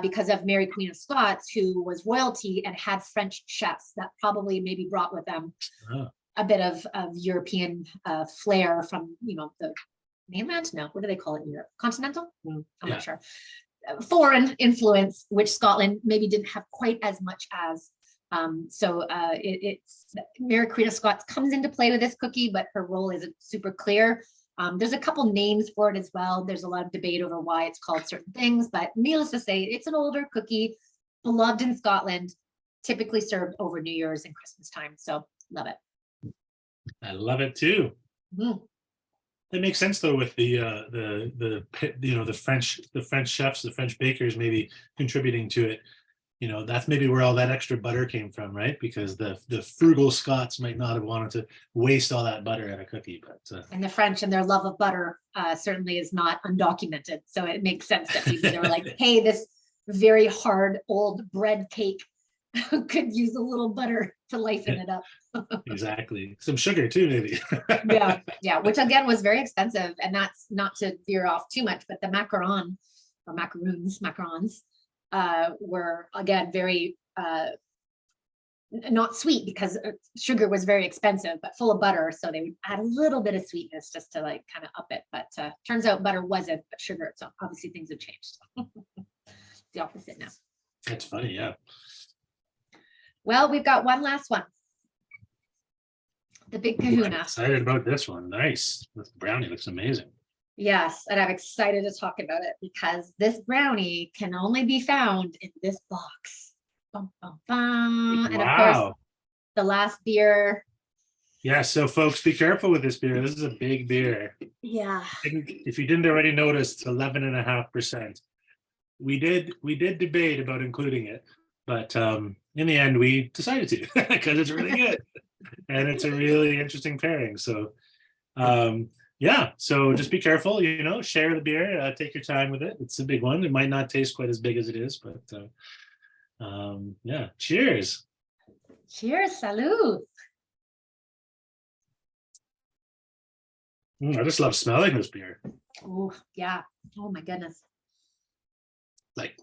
because of Mary Queen of Scots, who was royalty and had French chefs that probably maybe brought with them a bit of European flair from, the mainland. No, what do they call it in Europe? Continental? I'm not sure. Foreign influence, which Scotland maybe didn't have quite as much as. So it's Mary Queen of Scots comes into play with this cookie, but her role isn't super clear. There's a couple names for it as well. There's a lot of debate over why it's called certain things, but needless to say, it's an older cookie, beloved in Scotland, typically served over New Year's and Christmas time. So love it. I love it too. Mm. That makes sense though, with the French chefs, the French bakers maybe contributing to it. That's maybe where all that extra butter came from, right? Because the frugal Scots might not have wanted to waste all that butter at a cookie, but and the French and their love of butter certainly is not undocumented. So it makes sense that maybe they were like, hey, this very hard old bread cake could use a little butter to lighten it up. Exactly. Some sugar too, maybe. yeah, which again was very expensive. And that's not to veer off too much, but the macarons were again very not sweet, because sugar was very expensive, but full of butter. So they would add a little bit of sweetness just to like kind of up it. But turns out butter wasn't, but sugar. So obviously things have changed. The opposite now. That's funny, yeah. Well, we've got one last one. The big kahuna. I'm excited about this one. Nice. This brownie looks amazing. Yes, and I'm excited to talk about it because this brownie can only be found in this box. Bum, bum, bum. And of course, the last beer. Yeah, so folks, be careful with this beer. This is a big beer. Yeah. If you didn't already notice, it's 11.5%. We did debate about including it, but in the end, we decided to because it's really good. And it's a really interesting pairing. So Yeah, so just be careful, share the beer, take your time with it. It's a big one. It might not taste quite as big as it is, but yeah, cheers. Cheers, salud. I just love smelling this beer. Oh, yeah. Oh my goodness. Like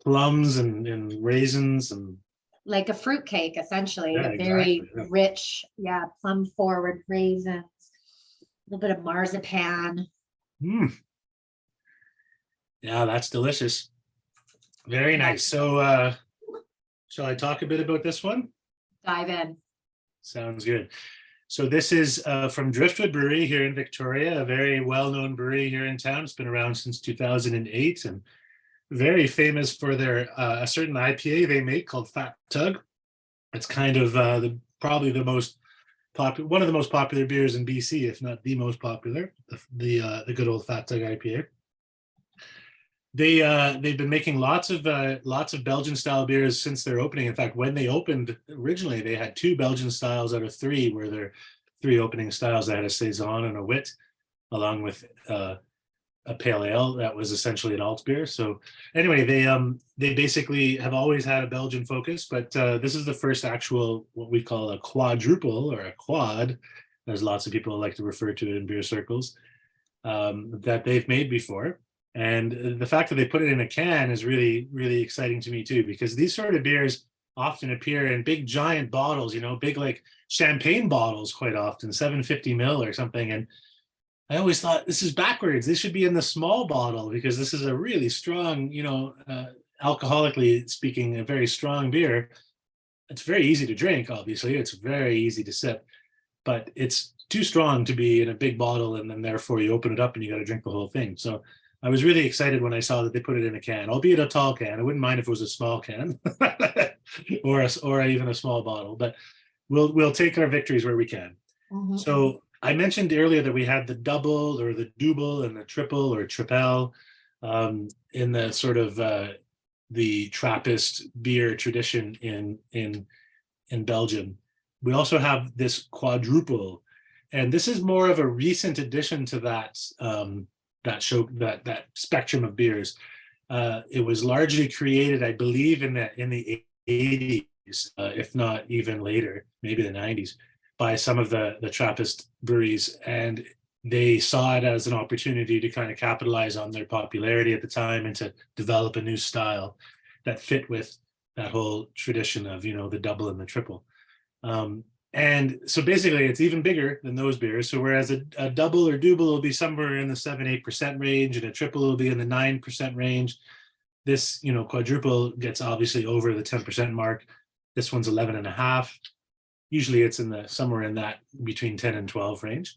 plums and raisins and Like a fruit cake, essentially. yeah, A very exactly. Yeah. rich, yeah, plum forward raisins, a little bit of marzipan. Mm. Yeah, that's delicious. Very Yeah, nice. So shall I talk a bit about this one? dive in. Sounds good. So this is from Driftwood Brewery here in Victoria, a very well-known brewery here in town. It's been around since 2008 and very famous for their a certain IPA they make called Fat Tug. It's kind of probably the most popular, one of the most popular beers in BC, if not the most popular. The good old Fat Tug IPA. They've been making lots of Belgian style beers since their opening. In fact, when they opened originally, they had 2 Belgian styles out of 3, where their 3 opening styles. They had a saison and a wit, along with a pale ale that was essentially an alt beer. So anyway, they basically have always had a Belgian focus, but this is the first actual what we call a quadruple or a quad, as lots of people like to refer to it in beer circles, that they've made before. And the fact that they put it in a can is really, really exciting to me too, because these sort of beers often appear in big giant bottles, big like champagne bottles quite often, 750 ml or something. And I always thought this is backwards. This should be in the small bottle because this is a really strong, alcoholically speaking, a very strong beer. It's very easy to drink, obviously. It's very easy to sip, but it's too strong to be in a big bottle, and then therefore you open it up and you got to drink the whole thing. So I was really excited when I saw that they put it in a can, albeit a tall can. I wouldn't mind if it was a small can or even a small bottle, but we'll take our victories where we can. Mhm. So I mentioned earlier that we had the double or the double and the triple or triple in the sort of the Trappist beer tradition in Belgium. We also have this quadruple, and this is more of a recent addition to that that spectrum of beers. It was largely created, I believe, in the 80s, if not even later, maybe the 90s, by some of the Trappist breweries, and they saw it as an opportunity to kind of capitalize on their popularity at the time and to develop a new style that fit with that whole tradition of the double and the triple. And so basically it's even bigger than those beers. So whereas a double or double will be somewhere in the 7-8% range and a triple will be in the 9% range, this quadruple gets obviously over the 10% mark. This one's 11.5. Usually it's somewhere in that between 10 and 12 range.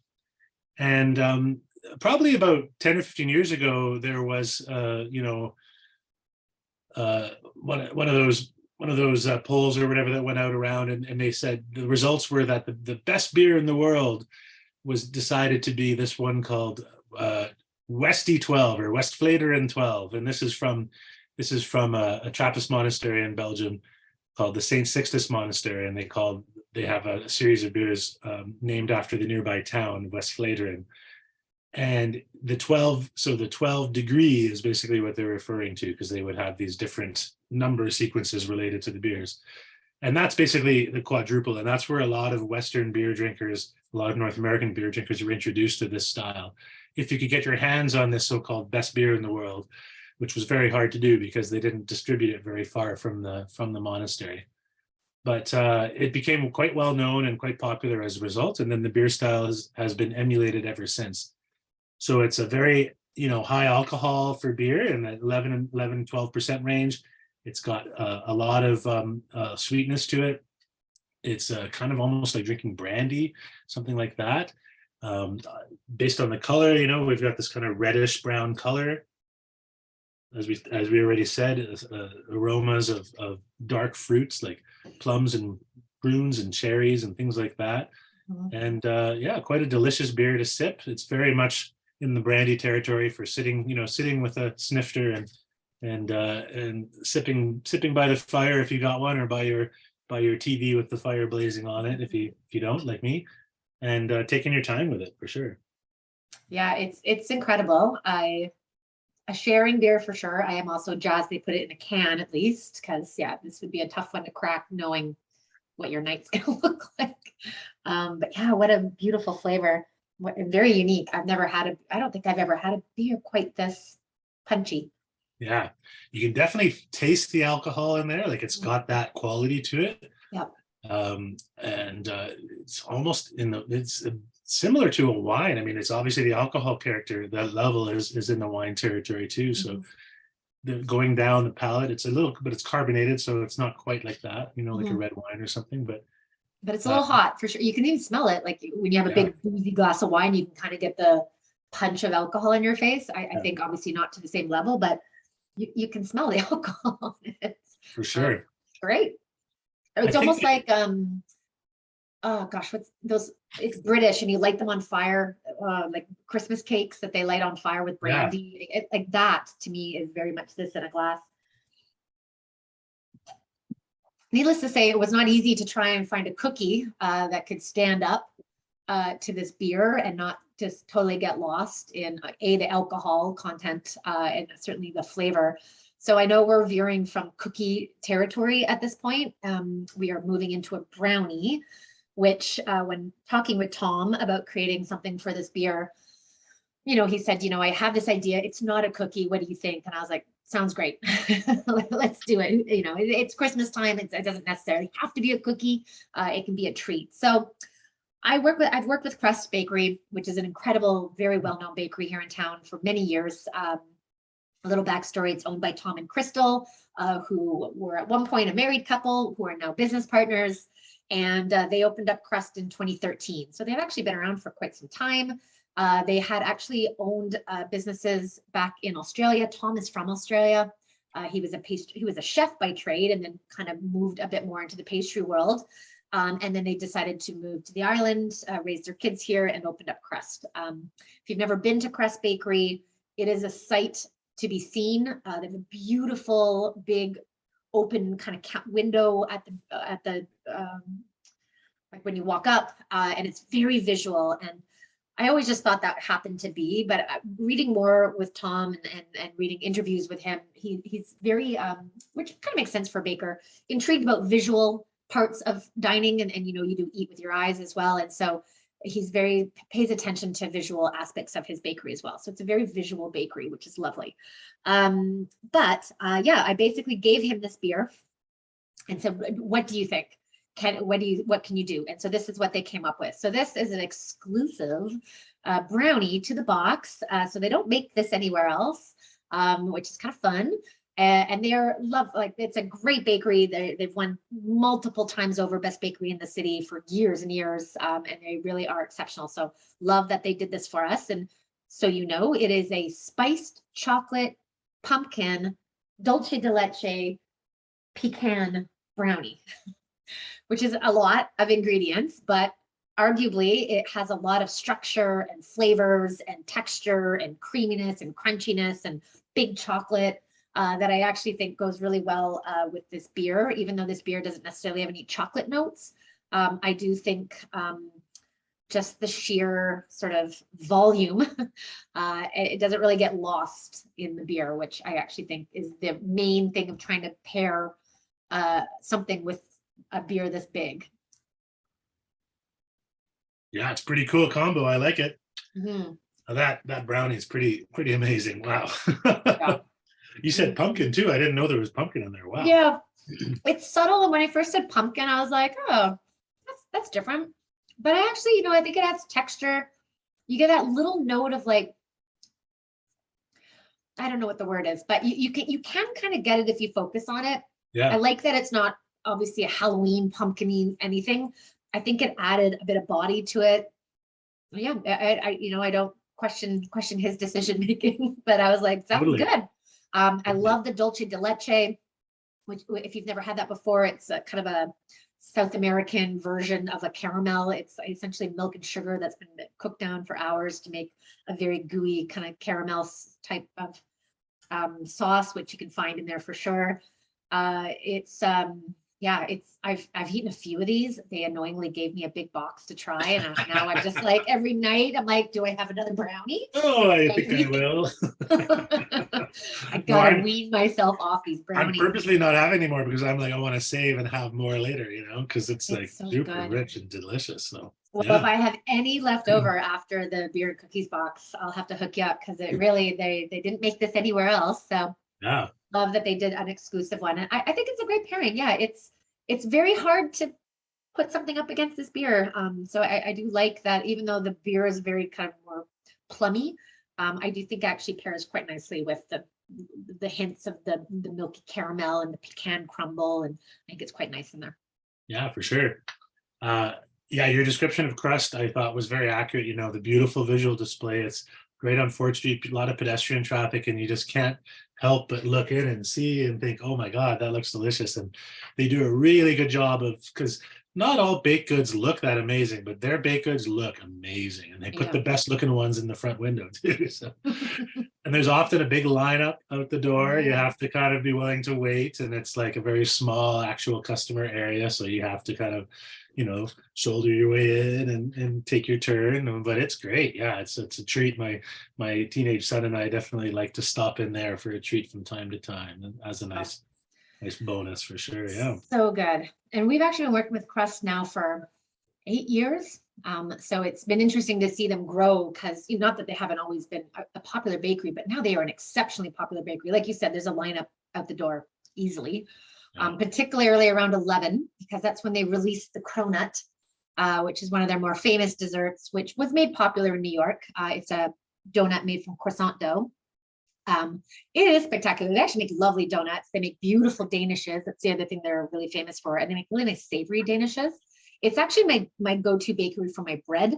And probably about 10 or 15 years ago, there was one of those polls or whatever that went out around, and they said the results were that the best beer in the world was decided to be this one called Westy 12 or Westvleteren 12, and this is from a Trappist monastery in Belgium called the Saint Sixtus Monastery, and they have a series of beers named after the nearby town, Westvleteren. And the 12 degree is basically what they're referring to, because they would have these different number sequences related to the beers. And that's basically the quadruple. And that's where a lot of Western beer drinkers, a lot of North American beer drinkers were introduced to this style. If you could get your hands on this so-called best beer in the world, which was very hard to do because they didn't distribute it very far from the monastery. But it became quite well known and quite popular as a result. And then the beer style has been emulated ever since. So it's a very, high alcohol for beer in the 12% range. It's got a lot of sweetness to it. It's kind of almost like drinking brandy, something like that. Based on the color, we've got this kind of reddish brown color. As we already said, aromas of dark fruits like plums and prunes and cherries and things like that. And quite a delicious beer to sip. It's very much in the brandy territory for sitting with a snifter and sipping by the fire if you got one, or by your TV with the fire blazing on it if you don't, like me. and taking your time with it for sure. Yeah, it's incredible. A sharing beer for sure. I am also jazzed they put it in a can at least, because yeah, this would be a tough one to crack knowing what your night's gonna look like. But yeah, what a beautiful flavor. What very unique. I don't think I've ever had a beer quite this punchy. Yeah, you can definitely taste the alcohol in there. Like it's got that quality to it. Yep. And it's almost it's similar to a wine. I mean, it's obviously the alcohol character, that level is in the wine territory too. So going down the palate, it's a little, but it's carbonated, so it's not quite like that, like a red wine or something. But it's a little hot for sure. You can even smell it. Like when you have a yeah, big boozy glass of wine, you can kind of get the punch of alcohol in your face. I yeah, think obviously not to the same level, but you can smell the alcohol. It's for sure. great. I It's think almost like oh gosh, what's those? It's British, and you light them on fire, like Christmas cakes that they light on fire with yeah, brandy. Like that to me is very much this in a glass. Needless to say, it was not easy to try and find a cookie that could stand up to this beer and not just totally get lost in the alcohol content and certainly the flavor. So I know we're veering from cookie territory at this point. We are moving into a brownie, which when talking with Tom about creating something for this beer, he said, I have this idea. It's not a cookie. What do you think? And I was like, sounds great. Let's do it. It's Christmas time. It doesn't necessarily have to be a cookie. It can be a treat. So I've worked with Crust Bakery, which is an incredible, very well-known bakery here in town for many years. A little backstory, it's owned by Tom and Crystal, who were at one point a married couple who are now business partners. And they opened up Crust in 2013. So they've actually been around for quite some time. They had actually owned businesses back in Australia. Tom is from Australia. He was a chef by trade, and then kind of moved a bit more into the pastry world. And then they decided to move to the island, raise their kids here, and opened up Crust. If you've never been to Crust Bakery, it is a sight to be seen. They have a beautiful, big, open kind of window at the like when you walk up, and it's very visual. And I always just thought that happened to be, but reading more with Tom and reading interviews with him, he's very, which kind of makes sense for a baker, intrigued about visual parts of dining, and you do eat with your eyes as well. And so he's pays attention to visual aspects of his bakery as well. So it's a very visual bakery, which is lovely. But yeah, I basically gave him this beer and said, what do you think? What can you do? And so this is what they came up with. So this is an exclusive brownie to the box. So they don't make this anywhere else, which is kind of fun. And they're it's a great bakery. They've won multiple times over best bakery in the city for years and years. And they really are exceptional. So love that they did this for us. And so, it is a spiced chocolate pumpkin dulce de leche pecan brownie, which is a lot of ingredients, but arguably it has a lot of structure and flavors and texture and creaminess and crunchiness and big chocolate that I actually think goes really well with this beer, even though this beer doesn't necessarily have any chocolate notes. I do think just the sheer sort of volume, it doesn't really get lost in the beer, which I actually think is the main thing of trying to pair something with a beer this big. Yeah, it's pretty cool combo. I like it. Mm-hmm. That brownie is pretty amazing. Wow. Yeah. You said pumpkin too. I didn't know there was pumpkin in there. Wow. Yeah, it's subtle. And when I first said pumpkin, I was like, oh, that's different. But I actually, I think it adds texture. You get that little note of I don't know what the word is, but you can kind of get it if you focus on it. Yeah. I like that it's not obviously a Halloween pumpkin-y anything. I think it added a bit of body to it. Yeah, I don't question his decision making, but I was like, sounds Totally. good. I love the dulce de leche, which if you've never had that before, it's a kind of a South American version of a caramel. It's essentially milk and sugar that's been cooked down for hours to make a very gooey kind of caramel type of sauce, which you can find in there for sure. It's Yeah, I've eaten a few of these. They annoyingly gave me a big box to try, and now I'm just like every night I'm like, do I have another brownie? Oh, I think I Maybe. will. I No, gotta wean myself off these I'm brownies. purposely not having any more because I'm like, I want to save and have more later, because it's like It's so super good. rich and delicious. So Well, if yeah. I have any left over after the beer and cookies box, I'll have to hook you up because it really they didn't make this anywhere else. So Yeah. love that they did an exclusive one. And I think it's a great pairing. Yeah, it's very hard to put something up against this beer. So I do like that, even though the beer is very kind of more plummy, I do think it actually pairs quite nicely with the hints of the milky caramel and the pecan crumble, and I think it's quite nice in there. Yeah, for sure. Uh, yeah, your description of crust I thought was very accurate. The beautiful visual display. It's great on Fort Street, a lot of pedestrian traffic, and you just can't help but look in and see and think, oh my God, that looks delicious. And they do a really good job of, because not all baked goods look that amazing, but their baked goods look amazing. And they put Yeah. the best looking ones in the front window too. So, and there's often a big lineup out the door. You have to kind of be willing to wait, and it's like a very small actual customer area. So you have to kind of, shoulder your way in and take your turn. But it's great. Yeah, it's a treat. My teenage son and I definitely like to stop in there for a treat from time to time, and as a nice bonus for sure. Yeah. So good. And we've actually been working with Crust now for 8 years. So it's been interesting to see them grow because not that they haven't always been a popular bakery, but now they are an exceptionally popular bakery. Like you said, there's a lineup out the door easily, particularly around 11, because that's when they released the cronut, which is one of their more famous desserts, which was made popular in New York. It's a donut made from croissant dough. It is spectacular. They actually make lovely donuts. They make beautiful danishes. That's the other thing they're really famous for. And they make really nice savory danishes. It's actually my go-to bakery for my bread.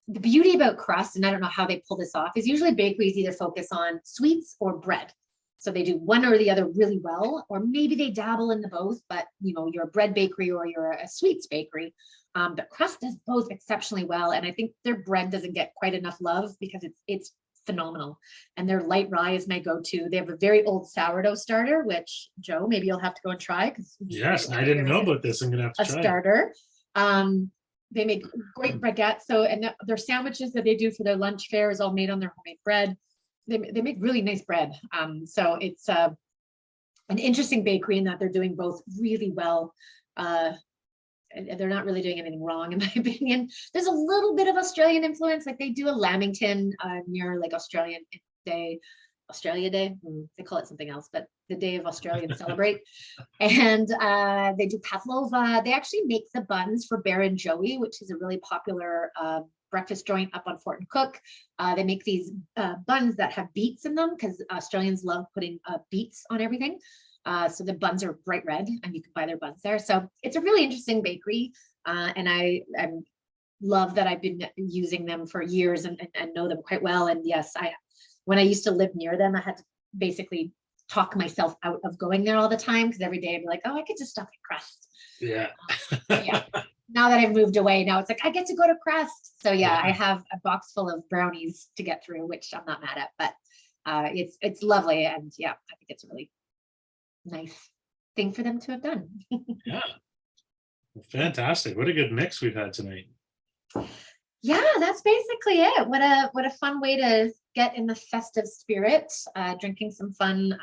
The beauty about Crust, and I don't know how they pull this off, is usually bakeries either focus on sweets or bread. So they do one or the other really well, or maybe they dabble in the both, but you're a bread bakery or you're a sweets bakery. But Crust does both exceptionally well. And I think their bread doesn't get quite enough love because it's phenomenal. And their light rye is my go-to. They have a very old sourdough starter, which Joe, maybe you'll have to go and try because Yes, I didn't know about this. I'm gonna have to a try it. starter. They make great baguettes. So, and their sandwiches that they do for their lunch fare is all made on their homemade bread. They make really nice bread. So it's an interesting bakery in that they're doing both really well. And they're not really doing anything wrong, in my opinion. There's a little bit of Australian influence, like they do a Lamington near like Australia Day. They call it something else, but the day of Australians celebrate. And they do pavlova. They actually make the buns for Bear and Joey, which is a really popular breakfast joint up on Fort and Cook. They make these buns that have beets in them because Australians love putting beets on everything. So the buns are bright red and you can buy their buns there. So it's a really interesting bakery. And I love that I've been using them for years and know them quite well. And yes, when I used to live near them, I had to basically talk myself out of going there all the time because every day I'd be like, oh, I could just stop at Crust. Yeah. Yeah. Now that I've moved away, now it's like I get to go to Crust. So yeah, I have a box full of brownies to get through, which I'm not mad at, but it's lovely. And yeah, I think it's a really nice thing for them to have done. Yeah. Fantastic. What a good mix we've had tonight. Yeah, that's basically it. What a fun way to get in the festive spirit, drinking some fun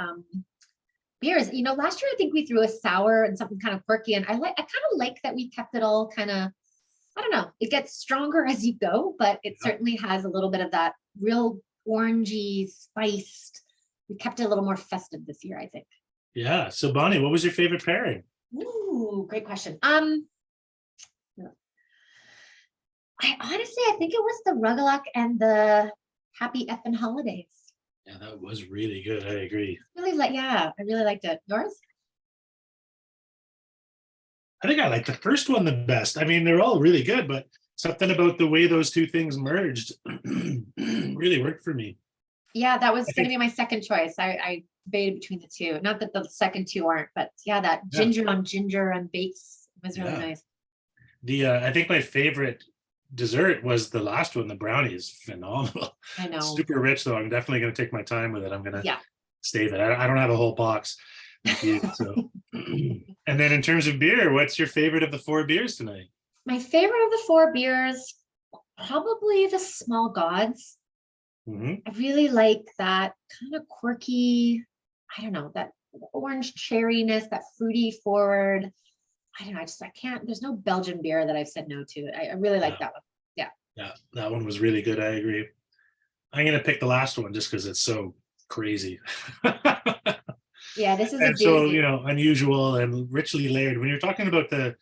beers. Last year I think we threw a sour and something kind of quirky, and I kind of like that we kept it all kind of, I don't know, it gets stronger as you go, but it certainly has a little bit of that real orangey, spiced. We kept it a little more festive this year, I think. Yeah. So Bonnie, what was your favorite pairing? Ooh, great question. I think it was the Rugelach and the Happy Effin' Holidays. Yeah, that was really good. I agree. I really liked it. Yours? I think I like the first one the best. I mean, they're all really good, but something about the way those two things merged really worked for me. Yeah, that was going to be my second choice. I debated between the two. Not that the second two aren't, but yeah, that ginger on ginger and bakes was really nice. I think my favorite dessert was the last one. The brownie is phenomenal. I know. Super rich though. I'm definitely going to take my time with it. I'm going to save it. I don't have a whole box. Thank you. So, and then in terms of beer, what's your favorite of the 4 beers tonight? My favorite of the 4 beers, probably the Small Gods. Mhm. I really like that kind of quirky, I don't know, that orange cherryness, that fruity forward. I don't know, I can't, there's no Belgian beer that I've said no to. I really like Yeah. that one. Yeah. Yeah, that one was really good. I agree. I'm gonna pick the last one just because it's so crazy. Yeah, this is a And so, doozy. unusual and richly layered. When you're talking about the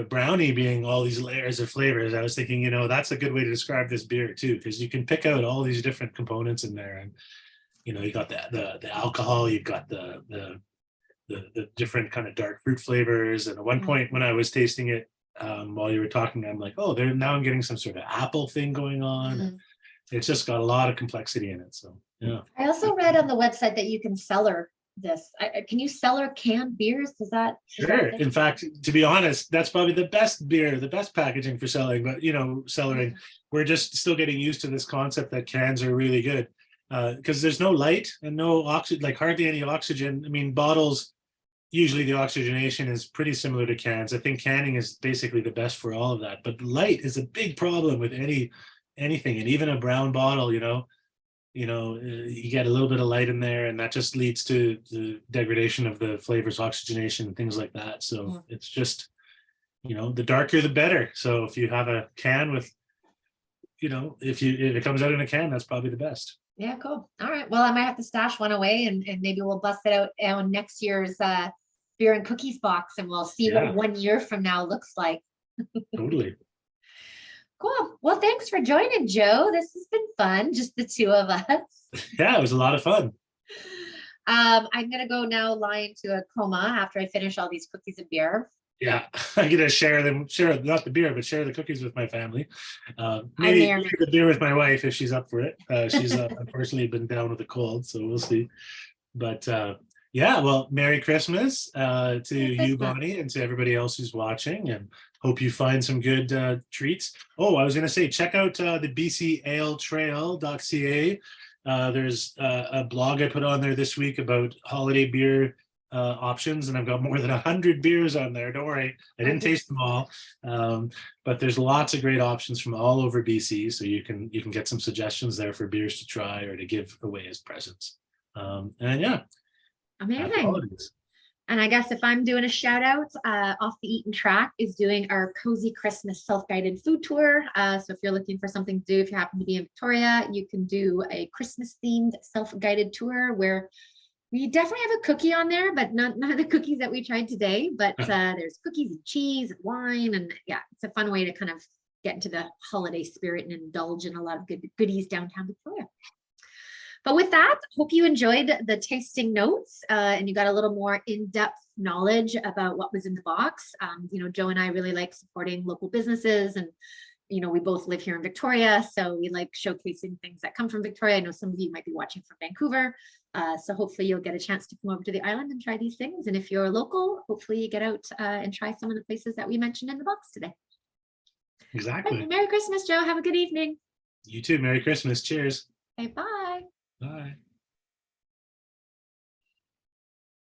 brownie being all these layers of flavors, I was thinking, that's a good way to describe this beer too, because you can pick out all these different components in there, and you got the alcohol, you've got the different kind of dark fruit flavors. And at one Mm. point when I was tasting it, while you were talking, I'm like, oh, now I'm getting some sort of apple thing going on. Mm. It's just got a lot of complexity in it. So yeah. I also read on the website that you can cellar this. Can you cellar canned beers? Is that a Sure. thing? In fact, to be honest, that's probably the best beer, the best packaging for selling. But cellaring, we're just still getting used to this concept that cans are really good, because there's no light and no oxygen, like hardly any oxygen. I mean, bottles, usually the oxygenation is pretty similar to cans. I think canning is basically the best for all of that. But light is a big problem with anything, and even a brown bottle. You get a little bit of light in there, and that just leads to the degradation of the flavors, oxygenation, and things like that. So it's just, the darker the better. So if you have a can with, if it comes out in a can, that's probably the best. Yeah, cool. All right. Well, I might have to stash one away, and maybe we'll bust it out on next year's beer and cookies box, and we'll see Yeah. what 1 year from now looks like. Totally. Cool. Well, thanks for joining, Joe. This has been fun, just the 2 of us. Yeah, it was a lot of fun. I'm gonna go now lie into a coma after I finish all these cookies and beer. Yeah, I'm gonna share not the beer, but share the cookies with my family. I may or Maybe may the beer with my wife if she's up for it. She's unfortunately been down with a cold, so we'll see. But yeah, well, Merry Christmas to Merry you, Christmas. Bonnie, and to everybody else who's watching, and hope you find some good treats. Oh, I was gonna say, check out the bcaletrail.ca. There's a blog I put on there this week about holiday beer options, and I've got more than 100 beers on there. Don't worry, I didn't taste them all, but there's lots of great options from all over BC, so you can get some suggestions there for beers to try or to give away as presents. And yeah, happy Amazing. holidays. And I guess if I'm doing a shout out, Off the Eaten Track is doing our Cozy Christmas self-guided food tour. So if you're looking for something to do, if you happen to be in Victoria, you can do a Christmas themed self-guided tour where we definitely have a cookie on there, but none of the cookies that we tried today. But there's cookies and cheese and wine. And yeah, it's a fun way to kind of get into the holiday spirit and indulge in a lot of good goodies downtown Victoria. But with that, hope you enjoyed the tasting notes and you got a little more in-depth knowledge about what was in the box. Joe and I really like supporting local businesses, and we both live here in Victoria, so we like showcasing things that come from Victoria. I know some of you might be watching from Vancouver, so hopefully you'll get a chance to come over to the island and try these things. And if you're local, hopefully you get out and try some of the places that we mentioned in the box today. Exactly. Right, Merry Christmas, Joe. Have a good evening. You too. Merry Christmas. Cheers. Okay, bye. Bye.